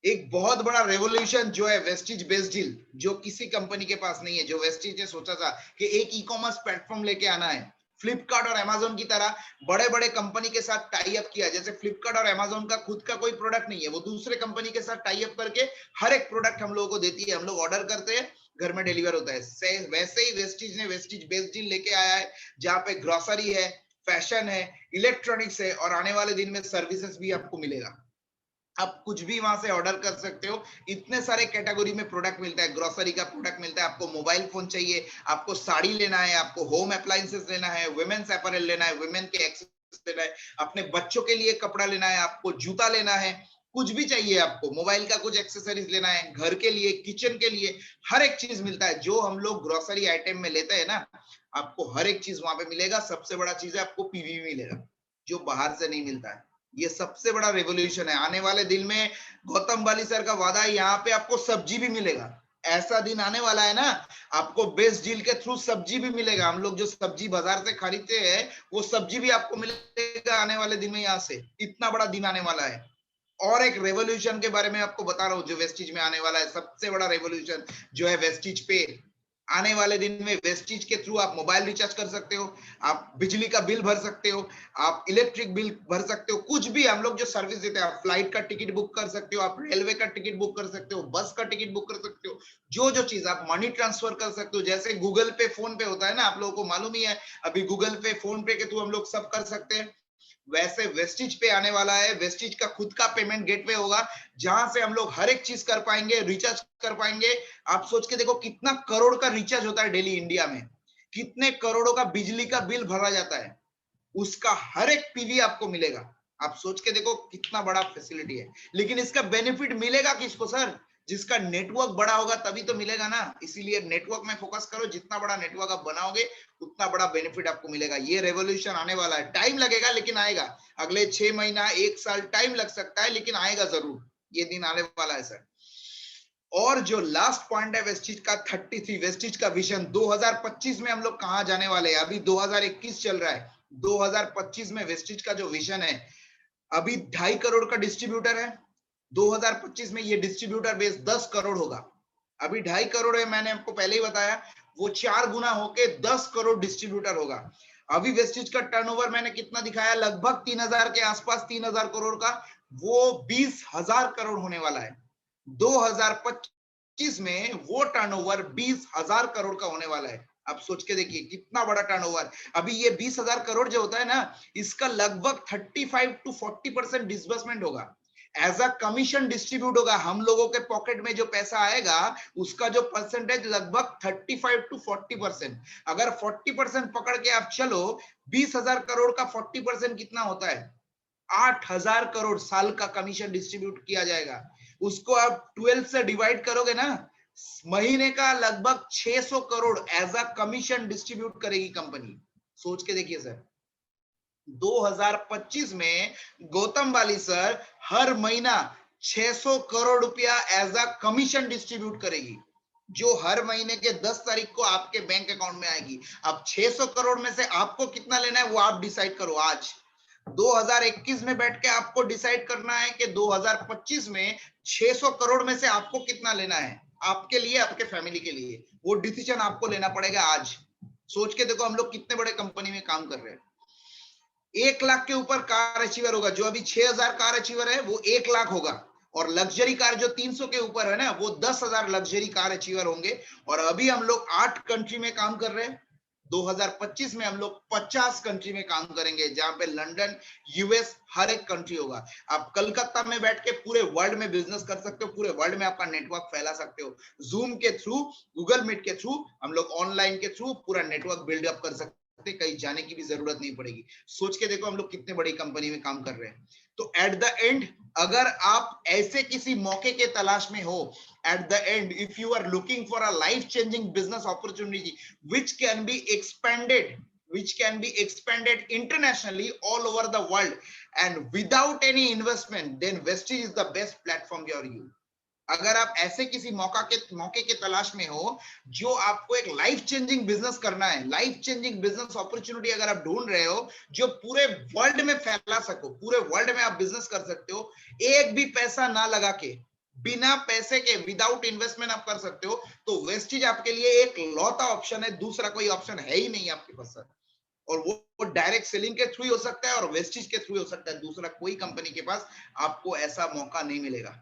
एक बहुत बड़ा रेवोल्यूशन जो है वेस्टिज बेस्ड डील, जो किसी कंपनी के पास नहीं है। जो वेस्टिज ने सोचा था कि एक ई कॉमर्स प्लेटफॉर्म लेके आना है, फ्लिपकार्ट और अमेजोन की तरह बड़े बड़े कंपनी के साथ टाई अप किया। जैसे फ्लिपकार्ट और अमेजोन का खुद का कोई प्रोडक्ट नहीं है, वो दूसरे कंपनी के साथ टाई अप करके हर एक प्रोडक्ट हम लोगों को देती है, हम लोग ऑर्डर करते हैं, घर में डिलीवर होता है। वैसे ही वेस्टिज ने वेस्टिज बेस्ड डील लेके आया है, जहां पे ग्रोसरी है, फैशन है, इलेक्ट्रॉनिक्स है, और आने वाले दिन में सर्विसेज भी आपको मिलेगा। आप कुछ भी वहां से ऑर्डर कर सकते हो। इतने सारे कैटेगरी में प्रोडक्ट मिलता है, ग्रोसरी का प्रोडक्ट मिलता है, आपको मोबाइल फोन चाहिए, आपको साड़ी लेना है, आपको होम अप्लायंसेस लेना है, वुमेन्स अपैरल लेना है, वुमेन के एक्सेसरीज लेना है, अपने बच्चों के लिए कपड़ा लेना है, आपको जूता लेना है, कुछ भी चाहिए आपको, मोबाइल का कुछ एक्सेसरीज लेना है, घर के लिए, किचन के लिए, हर एक चीज मिलता है। जो हम लोग ग्रोसरी आइटम में लेते हैं ना, आपको हर एक चीज वहां पे मिलेगा। सबसे बड़ा चीज है, आपको पीवी मिलेगा, जो बाहर से नहीं मिलता है। ये सबसे बड़ा रेवोल्यूशन है आने वाले दिन में। गौतम बाली सर का वादा है, यहाँ पे आपको सब्जी भी मिलेगा। ऐसा दिन आने वाला है ना, आपको बेस्ट डील के थ्रू सब्जी भी मिलेगा। हम लोग जो सब्जी बाजार से खरीदते हैं वो सब्जी भी आपको मिलेगा आने वाले दिन में। यहाँ से इतना बड़ा दिन आने वाला है। और एक रेवोल्यूशन के बारे में आपको बता रहा हूँ जो वेस्टिज में आने वाला है, सबसे बड़ा रेवोल्यूशन जो है वेस्टिज पे। आने वाले दिन में वेस्टिज के थ्रू आप मोबाइल रिचार्ज कर सकते हो, आप बिजली का बिल भर सकते हो, आप इलेक्ट्रिक बिल भर सकते हो, कुछ भी हम लोग जो सर्विस देते हैं, आप फ्लाइट का टिकट बुक कर सकते हो, आप रेलवे का टिकट बुक कर सकते हो, बस का टिकट बुक कर सकते हो, जो चीज आप मनी ट्रांसफर कर सकते हो, जैसे गूगल पे फोन पे होता है ना, आप लोगों को मालूम ही है, अभी गूगल पे फोन पे के थ्रू हम लोग सब कर सकते हैं। वैसे वेस्टिज पे आने वाला है, वेस्टिज का खुद का पेमेंट गेटवे होगा, जहां से हम लोग हर एक चीज कर पाएंगे, रिचार्ज कर पाएंगे। आप सोच के देखो कितना करोड़ का रिचार्ज होता है डेली इंडिया में, कितने करोड़ों का बिजली का बिल भरा जाता है, उसका हर एक पीवी आपको मिलेगा। आप सोच के देखो कितना बड़ा फैसिलिटी है। लेकिन इसका बेनिफिट मिलेगा किसको सर? जिसका नेटवर्क बड़ा होगा तभी तो मिलेगा ना। इसीलिए नेटवर्क में फोकस करो, जितना बड़ा नेटवर्क आप बनाओगे उतना बड़ा बेनिफिट आपको मिलेगा। ये रेवोल्यूशन आने वाला है, टाइम लगेगा लेकिन आएगा। अगले 6 महीना 1 साल टाइम लग सकता है, लेकिन आएगा जरूर। ये दिन आने वाला है सर। और जो लास्ट पॉइंट है वेस्टिज का 33, वेस्टिज का विजन 2025 में हम लोग कहां जाने वाले हैं। अभी 2021 चल रहा है, 2025 में वेस्टिज का जो विजन है, अभी 2.5 करोड़ का डिस्ट्रीब्यूटर है, 2025 में ये डिस्ट्रीब्यूटर बेस 10 करोड़ होगा। अभी 2.5 करोड़ है, मैंने आपको पहले ही बताया, वो 4 गुना होके 10 करोड़ डिस्ट्रीब्यूटर होगा। अभी वेस्टिज का टर्नओवर मैंने कितना दिखाया, लगभग 3000 के आसपास, 3000 करोड़ का, वो 20,000 करोड़ होने वाला है। 2025 में वो टर्नओवर 20,000 करोड़ का होने वाला है। आप सोच के देखिए कितना बड़ा टर्नओवर। अभी ये 20,000 करोड़ जो होता है ना, इसका लगभग 35 to 40% डिसबर्समेंट होगा, एज अ कमीशन डिस्ट्रीब्यूट होगा। हम लोगों के पॉकेट में जो पैसा आएगा उसका जो परसेंटेज लगभग 35 to 40%। अगर 40% पकड़ के आप चलो, 20,000 करोड़ का 40% कितना होता है? 8,000 करोड़ साल का कमीशन डिस्ट्रीब्यूट किया जाएगा। उसको आप 12 से डिवाइड करोगे ना, महीने का लगभग 600 crore as a commission distribute करेगी कंपनी। सोच के देखिए सर, 2025 में गौतम बाली सर हर महीना 600 करोड़ रुपया एज अ कमीशन डिस्ट्रीब्यूट करेगी, जो हर महीने के 10 तारीख को आपके बैंक अकाउंट में आएगी। अब 600 करोड़ में से आपको कितना लेना है वो आप डिसाइड करो। आज 2021 में बैठ के आपको डिसाइड करना है कि 2025 में 600 करोड़ में से आपको कितना लेना है, आपके लिए, आपके फैमिली के लिए। वो डिसीजन आपको लेना पड़ेगा आज। सोच के देखो हम लोग कितने बड़े कंपनी में काम कर रहे हैं। 1 लाख के ऊपर कार अचीवर होगा, जो अभी 6,000 कार अचीवर है वो 1 लाख होगा। और लग्जरी कार जो 300 के ऊपर है ना, वो 10,000 लग्जरी कार अचीवर होंगे। और अभी हम लोग 8 कंट्री में काम कर रहे हैं। 2025 में हम लोग 50 कंट्री में काम करेंगे, जहां पे लंदन, यूएस, हर एक कंट्री होगा। आप कलकत्ता में बैठ के पूरे वर्ल्ड में बिजनेस कर सकते हो, पूरे वर्ल्ड में आपका नेटवर्क फैला सकते हो। जूम के थ्रू, गूगल मीट के थ्रू, हम लोग ऑनलाइन के थ्रू पूरा नेटवर्क बिल्डअप कर सकते, कहीं जाने की भी जरूरत नहीं पड़ेगी। सोच के देखो हम लोग कितने बड़ी कंपनी में काम कर रहे हैं। तो एट द एंड, अगर आप ऐसे किसी मौके के तलाश में हो, at the end if you are looking for a life changing business opportunity which can be expanded internationally all over the world and without any investment, then Vestige is the best platform for you. अगर आप ऐसे किसी मौके के तलाश में हो, जो आपको एक लाइफ चेंजिंग बिजनेस करना है, लाइफ चेंजिंग बिजनेस अपॉर्चुनिटी अगर आप ढूंढ रहे हो, जो पूरे वर्ल्ड में फैला सको, पूरे वर्ल्ड में आप बिजनेस कर सकते हो, एक भी पैसा ना लगा के, बिना पैसे के, विदाउट इन्वेस्टमेंट आप कर सकते हो, तो वेस्टिज आपके लिए एक लौता ऑप्शन है। दूसरा कोई ऑप्शन है ही नहीं आपके पास सर। और वो डायरेक्ट सेलिंग के थ्रू हो सकता है और वेस्टिज के थ्रू हो सकता है। दूसरा कोई कंपनी के पास आपको ऐसा मौका नहीं मिलेगा।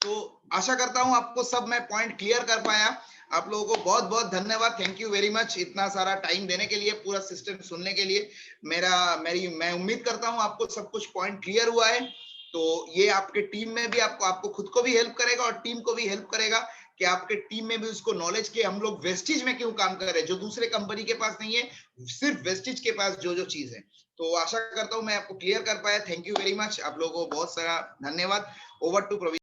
तो आशा करता हूं आपको सब मैं पॉइंट क्लियर कर पाया। आप लोगों को बहुत बहुत धन्यवाद, थैंक यू वेरी मच, इतना सारा टाइम देने के लिए, पूरा सिस्टम सुनने के लिए। मैं उम्मीद करता हूं आपको सब कुछ पॉइंट क्लियर हुआ है। तो ये आपके टीम में भी आपको खुद को भी हेल्प करेगा और टीम को भी हेल्प करेगा कि आपके टीम में भी उसको नॉलेज के हम लोग वेस्टिज में क्यों काम कर रहे हैं, जो दूसरे कंपनी के पास नहीं है, सिर्फ वेस्टिज के पास जो चीज है। तो आशा करता हूं मैं आपको क्लियर कर पाया। थैंक यू वेरी मच, आप लोगों को बहुत सारा धन्यवाद। Over to Praveen.